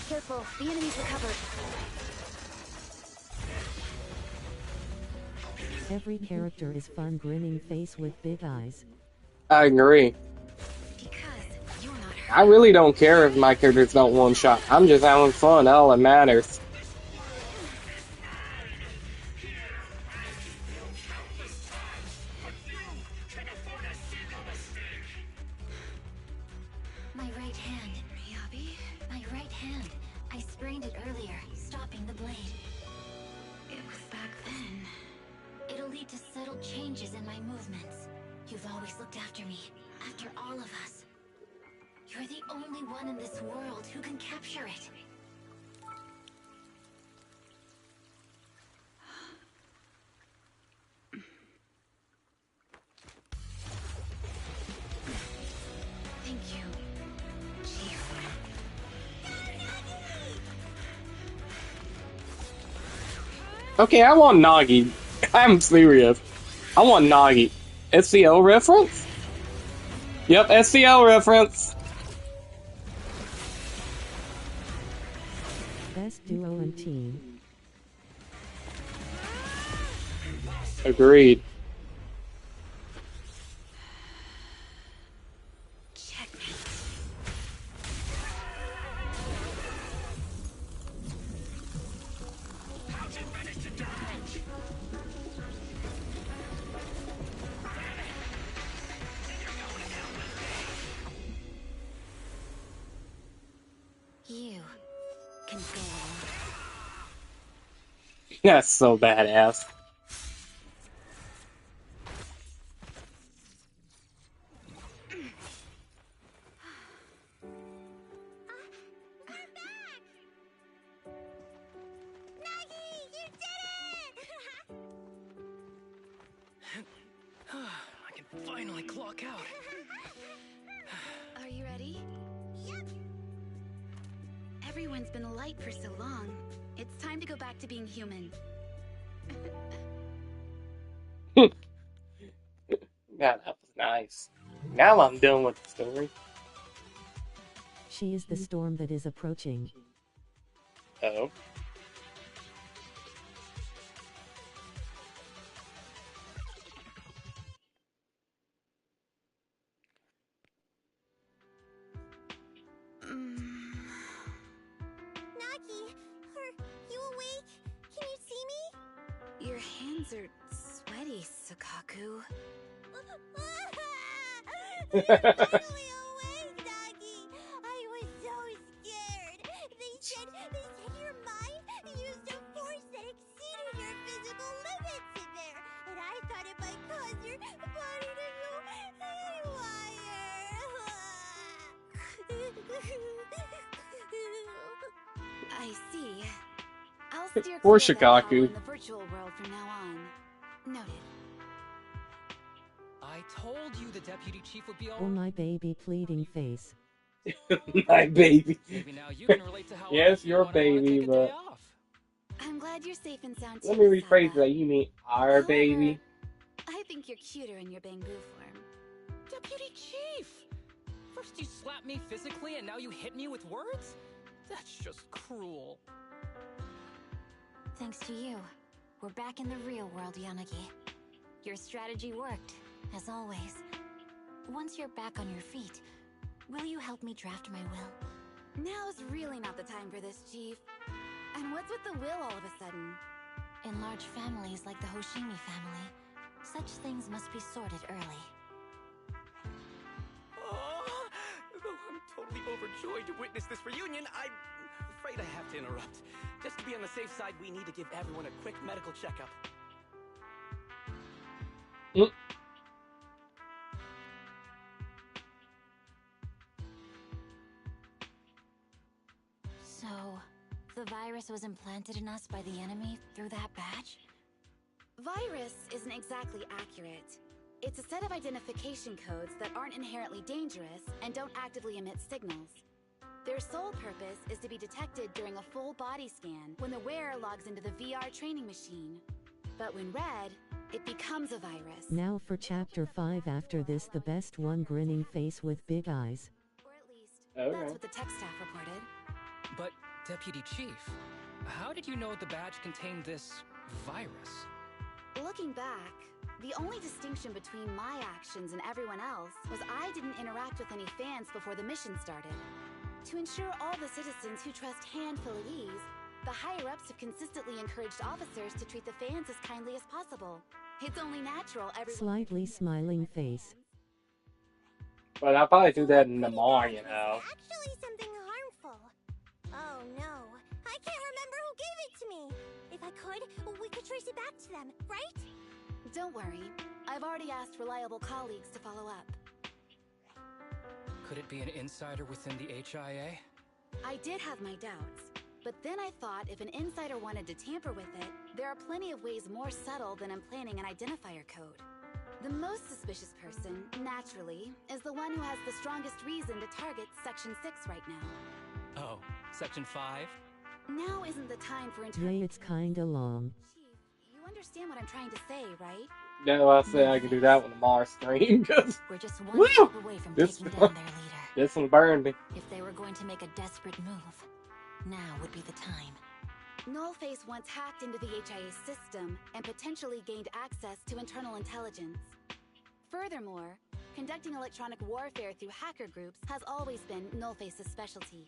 Careful, the enemy's recovered. Every character is fun grinning face with big eyes. I agree. Because you're not I really don't care if my characters don't one-shot. I'm just having fun. All that matters. My right hand, Miyabi. My right hand. I sprained it earlier, stopping the blade. It was back then. It'll lead to subtle changes in my movements. You've always looked after me, after all of us. You're the only one in this world who can capture it. Okay, I want Nagi. I'm serious. I want Nagi. SCL reference? Yep, SCL reference. Best duo and team. Agreed. You can go alone. That's so badass. We're back! Nagi, you did it! I can finally clock out. Are you ready? Yep. Everyone's been light for so long. It's time to go back to being human. God, that was nice. Now I'm done with the story. She is the storm that is approaching. Oh. Nagi, are you awake? Can you see me? Your hands are sweaty, Sakaku. You're finally awake, Nagi! I was so scared. They said your mind used a force that exceeded your physical limits in there, and I thought it might cause your body to go haywire. I see. I'll steer Poor clear of that problem Shikaku. in the virtual world from now on. Noted. I told you the deputy chief would be all Oh my baby pleading face. My baby. Maybe now you can relate to how Yes, I feel your when I wanna baby, take a day but off. I'm glad you're safe and sound too, let me rephrase Saba. that. You mean our However, baby? I think you're cuter in your Bangu form. Deputy chief! First you slap me physically and now you hit me with words? That's just cruel. Thanks to you, we're back in the real world, Yanagi. Your strategy worked, as always. Once you're back on your feet, will you help me draft my will? Now's really not the time for this, Chief. And what's with the will all of a sudden? In large families like the Hoshimi family, such things must be sorted early. Oh, though I'm totally overjoyed to witness this reunion, I'm afraid I have to interrupt. Just to be on the safe side, we need to give everyone a quick medical checkup. Mm. So, the virus was implanted in us by the enemy through that badge? Virus isn't exactly accurate. It's a set of identification codes that aren't inherently dangerous and don't actively emit signals. Their sole purpose is to be detected during a full body scan when the wearer logs into the VR training machine. But when read, it becomes a virus. Now for chapter 5 after this the best one grinning face with big eyes. Or at least, Okay. that's what the tech staff reported. But, Deputy Chief, how did you know the badge contained this virus? Looking back, the only distinction between my actions and everyone else was I didn't interact with any fans before the mission started. To ensure all the citizens who trust hand feel at ease, the higher-ups have consistently encouraged officers to treat the fans as kindly as possible. It's only natural everyone... Slightly smiling face. But I'll probably do that in the morning, you It know. was actually something harmful. Oh no, I can't remember who gave it to me. If I could, we could trace it back to them, right? Don't worry. I've already asked reliable colleagues to follow up. Could it be an insider within the HIA? I did have my doubts, but then I thought if an insider wanted to tamper with it, there are plenty of ways more subtle than implanting an identifier code. The most suspicious person, naturally, is the one who has the strongest reason to target Section 6 right now. Oh, Section 5? Now isn't the time for Yay, it's kinda long. Chief, understand what I'm trying to say, right? That's why I said I could do that with the Mars stream, because We're just one woo! step away from This taking down their leader. this one burned me. If they were going to make a desperate move, now would be the time. Nullface once hacked into the HIA system and potentially gained access to internal intelligence. Furthermore, conducting electronic warfare through hacker groups has always been Nullface's specialty.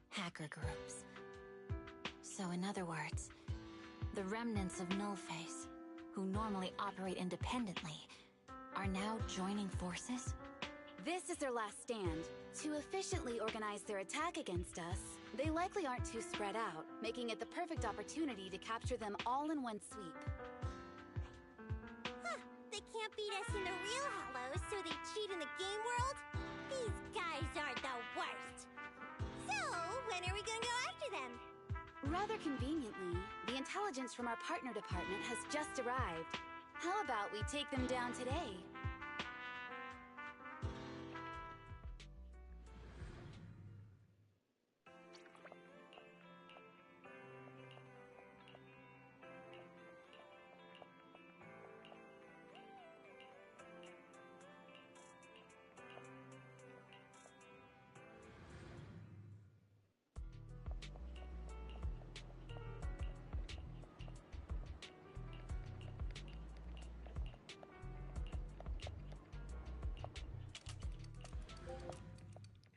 Hacker groups. So in other words, the remnants of Nullface, who normally operate independently, are now joining forces? This is their last stand. To efficiently organize their attack against us, they likely aren't too spread out, making it the perfect opportunity to capture them all in one sweep. Huh, they can't beat us in the real Hollows, so they cheat in the game world? These guys are the worst! So, when are we gonna go after them? Rather conveniently, the intelligence from our partner department has just arrived. How about we take them down today?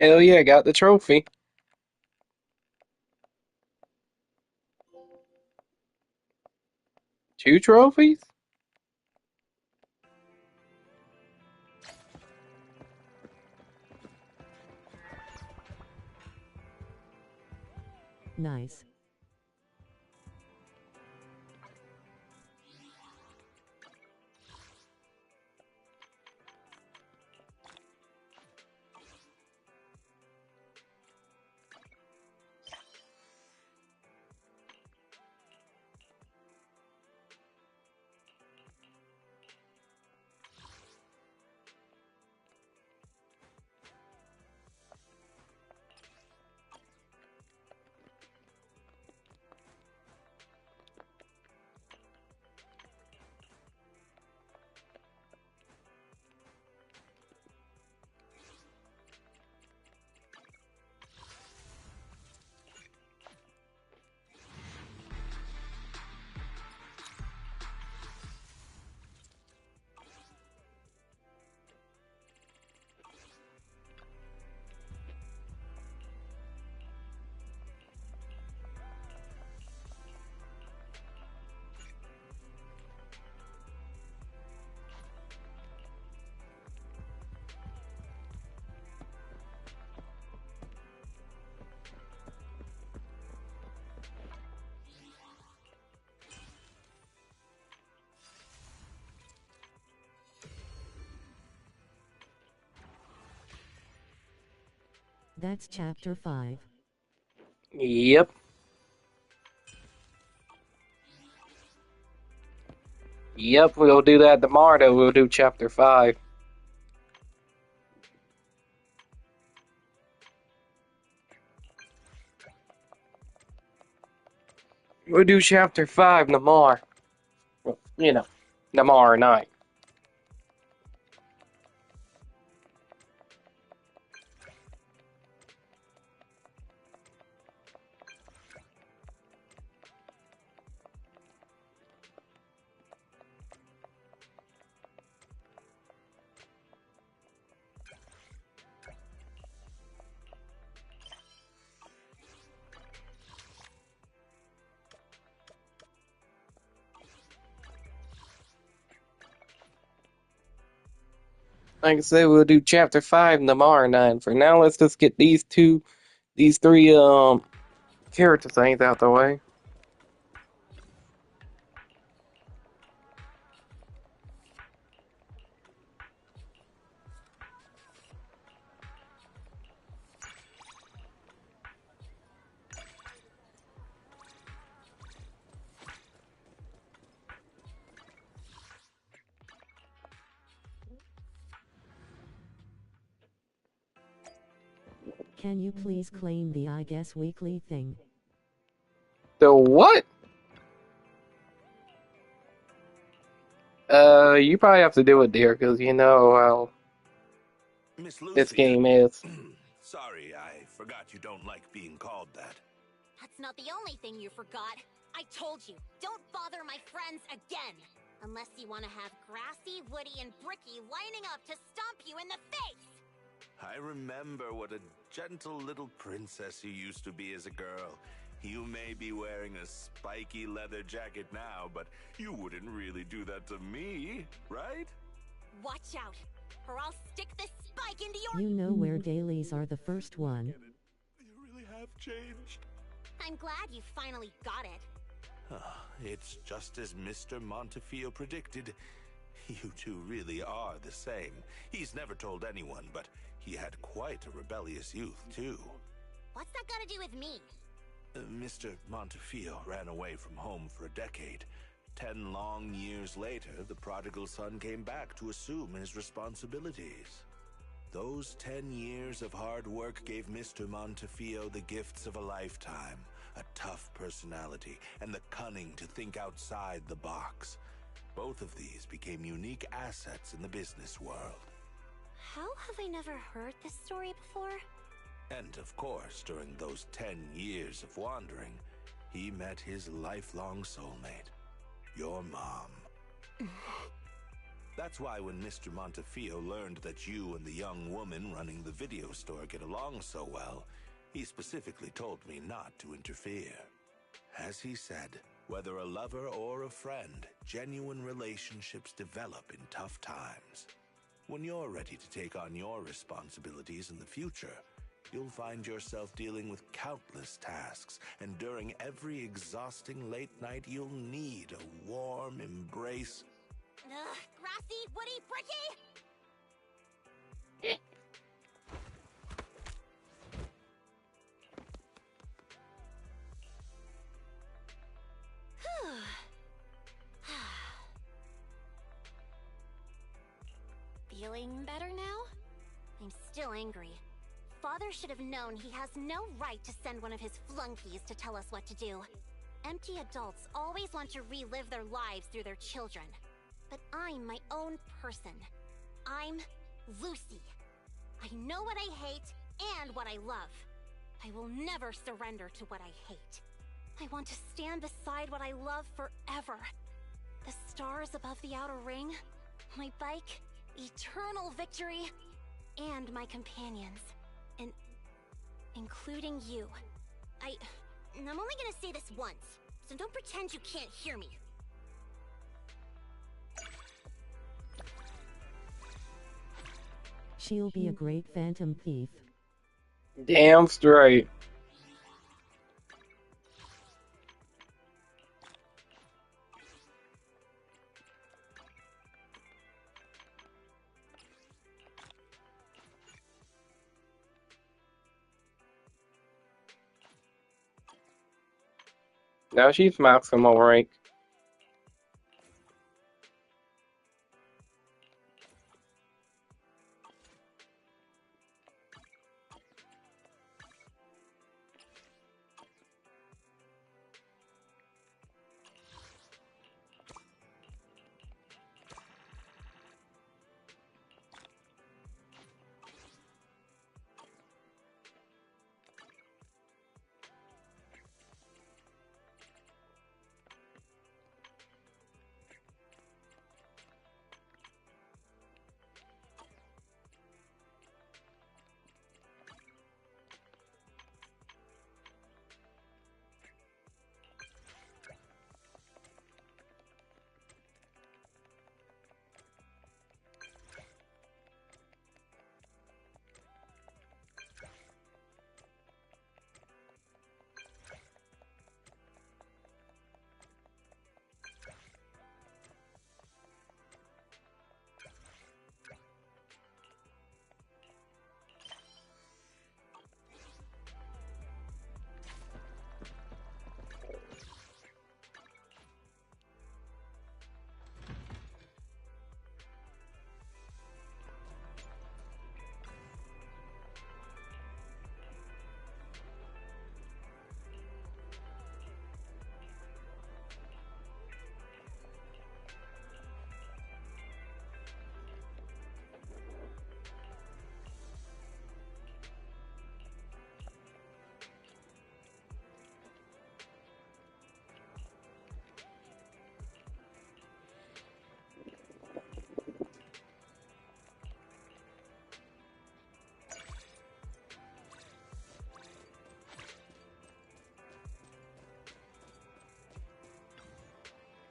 Hell yeah, got the trophy. Two trophies? Nice. That's chapter 5. Yep. Yep, we'll do that tomorrow, though. We'll do chapter 5. We'll do chapter 5 tomorrow. Well, you know, tomorrow night. Like I said, we'll do chapter 5 tomorrow night. For now, let's just get these three character things out the way. Can you please claim the I Guess Weekly thing? The what? You probably have to do it there, because you know how Miss this Lucy. game is. Sorry, I forgot you don't like being called that. That's not the only thing you forgot. I told you, don't bother my friends again. Unless you want to have Grassy, Woody, and Bricky lining up to stomp you in the face. I remember what a gentle little princess you used to be as a girl. You may be wearing a spiky leather jacket now, but you wouldn't really do that to me, right? Watch out, or I'll stick this spike into your— You know where dailies are the first one. You really have changed. I'm glad you finally got it. It's just as Mr. Montefiore predicted. You two really are the same. He's never told anyone, but he had quite a rebellious youth, too. What's that got to do with me? Mr. Montefiore ran away from home for a decade. 10 long years later, the prodigal son came back to assume his responsibilities. Those 10 years of hard work gave Mr. Montefiore the gifts of a lifetime, a tough personality, and the cunning to think outside the box. Both of these became unique assets in the business world. How have I never heard this story before? And of course, during those 10 years of wandering, he met his lifelong soulmate, your mom. That's why when Mr. Montefiore learned that you and the young woman running the video store get along so well, he specifically told me not to interfere. As he said, whether a lover or a friend, genuine relationships develop in tough times. When you're ready to take on your responsibilities in the future, you'll find yourself dealing with countless tasks, and during every exhausting late night, you'll need a warm embrace. Grassy, Woody, Bricky! Feeling better now? I'm still angry. Father should have known he has no right to send one of his flunkies to tell us what to do. Empty adults always want to relive their lives through their children. But I'm my own person. I'm Lucy. I know what I hate and what I love. I will never surrender to what I hate. I want to stand beside what I love forever. The stars above the outer ring, my bike, eternal victory, and my companions. Including you. I'm only gonna say this once, so don't pretend you can't hear me. She'll be a great phantom thief. Damn straight. Now she's maximum rank.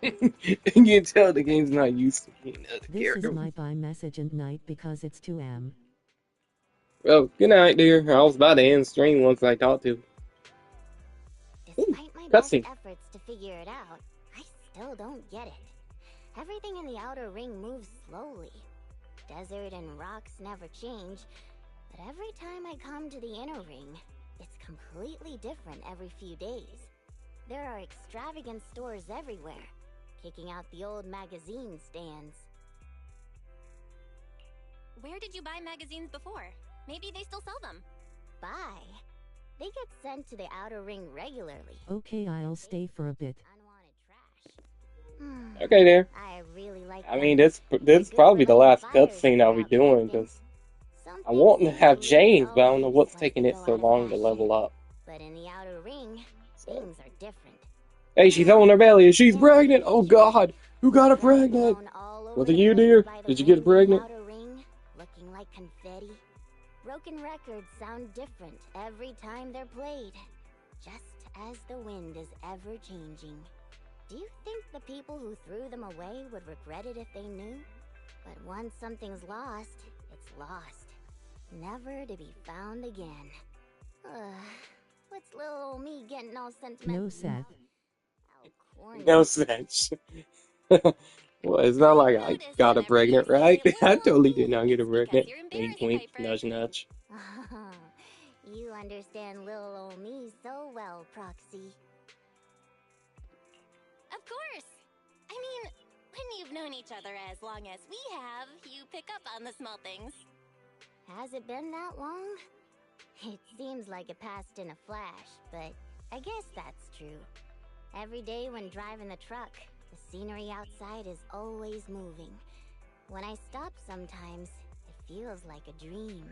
You can tell the game's not used to being another This character. is my bye message and night because it's 2 am. Well, good night, dear. I was about to end stream once I talked to. Despite my best Cutscene. efforts to figure it out, I still don't get it. Everything in the outer ring moves slowly. Desert and rocks never change, but every time I come to the inner ring, it's completely different every few days. There are extravagant stores everywhere, kicking out the old magazine stands. Where did you buy magazines before? Maybe they still sell them. Buy. They get sent to the outer ring regularly. Okay, I'll stay for a bit. Unwanted trash. Okay, there. I really like I them. mean, this is probably the last cutscene I'll be doing, because I want to have James, but I don't know what's taking it so long to level up. But in the outer ring, things are different. Hey, she's on her belly and she's pregnant! Oh god! Who got her pregnant? Was it you, dear? Did you get pregnant? Outer ring, looking like confetti. Broken records sound different every time they're played, just as the wind is ever changing. Do you think the people who threw them away would regret it if they knew? But once something's lost, it's lost, never to be found again. What's little old me getting all sentimental? No, Seth. How corny. No sense. Well, it's not like I got her pregnant, right? I totally did not get her pregnant. Wink, wink, nudge, nudge. You understand little old me so well, Proxy. Of course. I mean, when you've known each other as long as we have, you pick up on the small things. Has it been that long? It seems like it passed in a flash, but I guess that's true. Every day when driving the truck, the scenery outside is always moving. When I stop sometimes, it feels like a dream.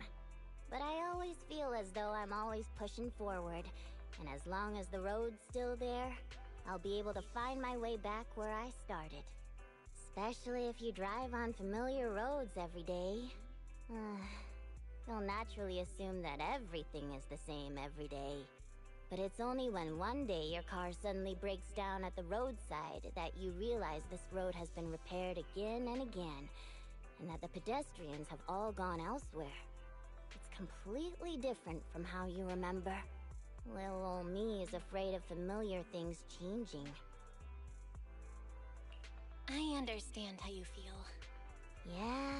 But I always feel as though I'm always pushing forward, and as long as the road's still there, I'll be able to find my way back where I started. Especially if you drive on familiar roads every day. You'll naturally assume that everything is the same every day. But it's only when one day your car suddenly breaks down at the roadside that you realize this road has been repaired again and again, and that the pedestrians have all gone elsewhere. It's completely different from how you remember. Little old me is afraid of familiar things changing. I understand how you feel. Yeah,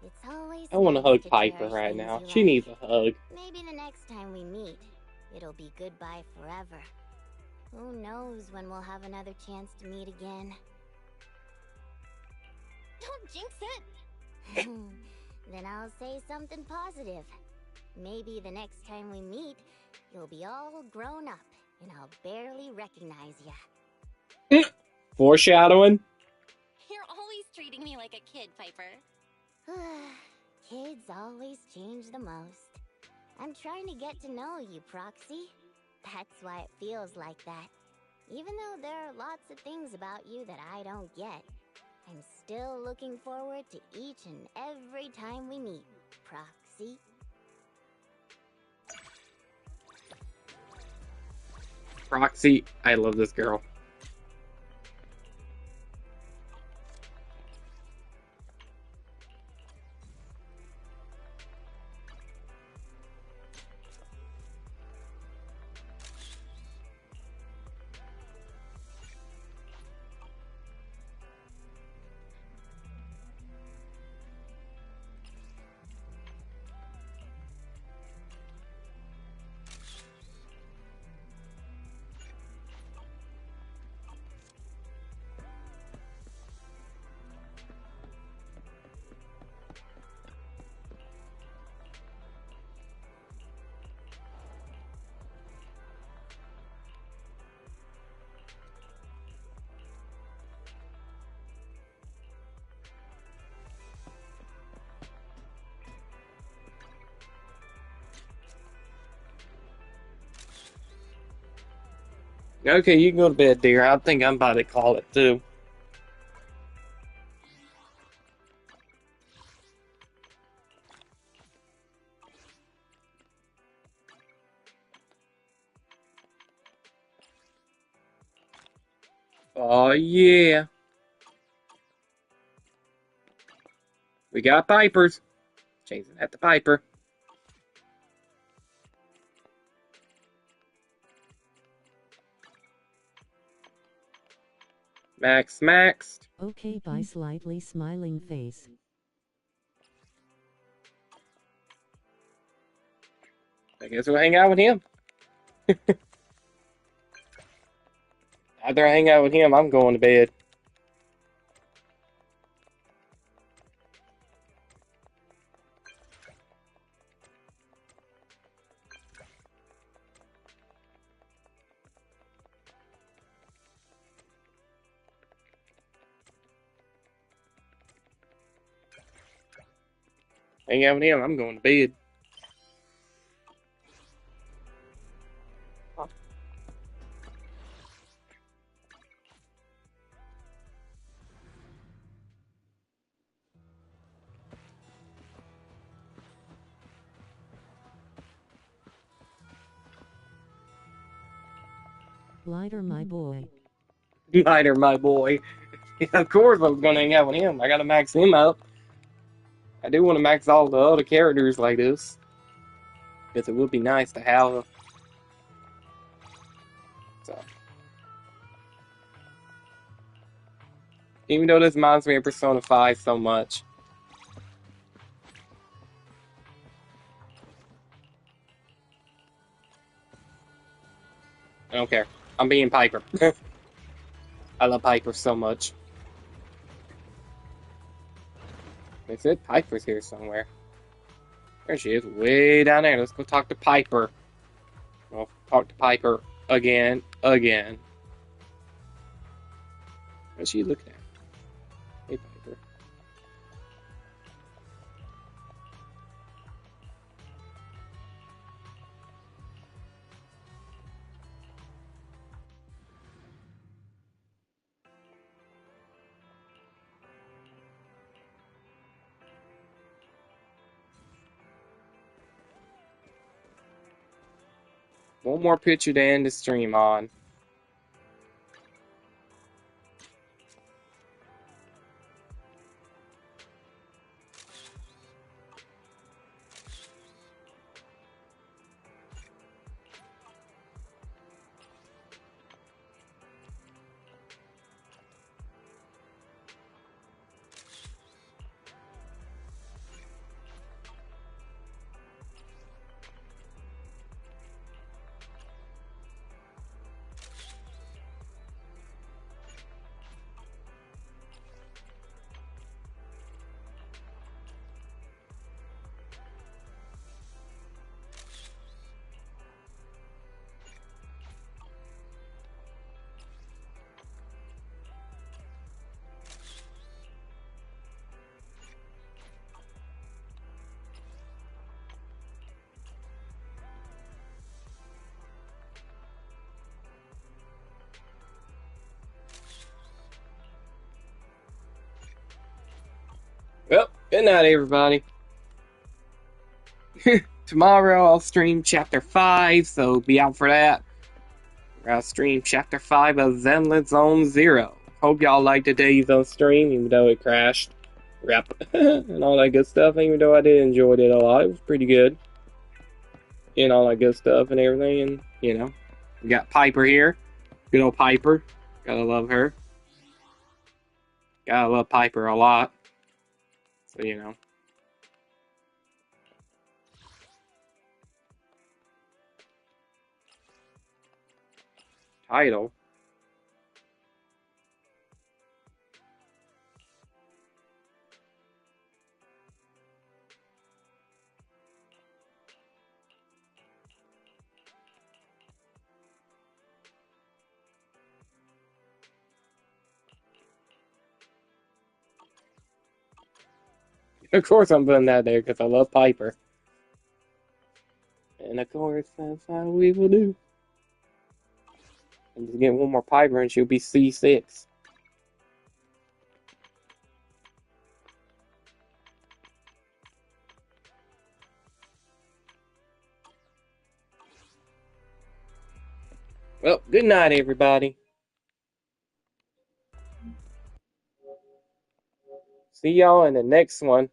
it's always I want to nice hug to Piper cherish right things now. you She like. needs a hug. Maybe the next time we meet, it'll be goodbye forever. Who knows when we'll have another chance to meet again. Don't jinx it. Then I'll say something positive. Maybe the next time we meet, you'll be all grown up, and I'll barely recognize ya. Foreshadowing? You're always treating me like a kid, Piper. Kids always change the most. I'm trying to get to know you, Proxy. That's why it feels like that. Even though there are lots of things about you that I don't get, I'm still looking forward to each and every time we meet, Proxy. Proxy, I love this girl. Okay, you can go to bed, dear. I think I'm about to call it, too. Oh, yeah. We got Pipers. Chasing at the Piper. Maxed. Okay, by slightly smiling face. I guess we'll hang out with him. After I hang out with him, I'm going to bed. Hang out with him, I'm going to bed. Lighter, my boy. Lighter, my boy. Of course I'm going to hang out with him. I got to max him up. I do want to max all the other characters like this. Because it would be nice to have. So. Even though this reminds me of Persona 5 so much. I don't care. I'm being Piper. I love Piper so much. They said Piper's here somewhere. There she is, way down there. Let's go talk to Piper. We'll talk to Piper again. What's she looking at? Hey, Piper. One more picture to end the stream on. Well, good night, everybody. Tomorrow I'll stream Chapter 5, so be out for that. I'll stream Chapter 5 of Zenless Zone Zero. Hope y'all liked today's stream, even though it crashed. Rep. And all that good stuff, even though I did enjoy it a lot. It was pretty good. And all that good stuff and everything, and, you know. We got Piper here. Good old Piper. Gotta love her. Gotta love Piper a lot. So, you know. Title. Of course I'm putting that there because I love Piper. And of course, that's how we will do. And just get one more Piper and she'll be C6. Well, good night, everybody. See y'all in the next one.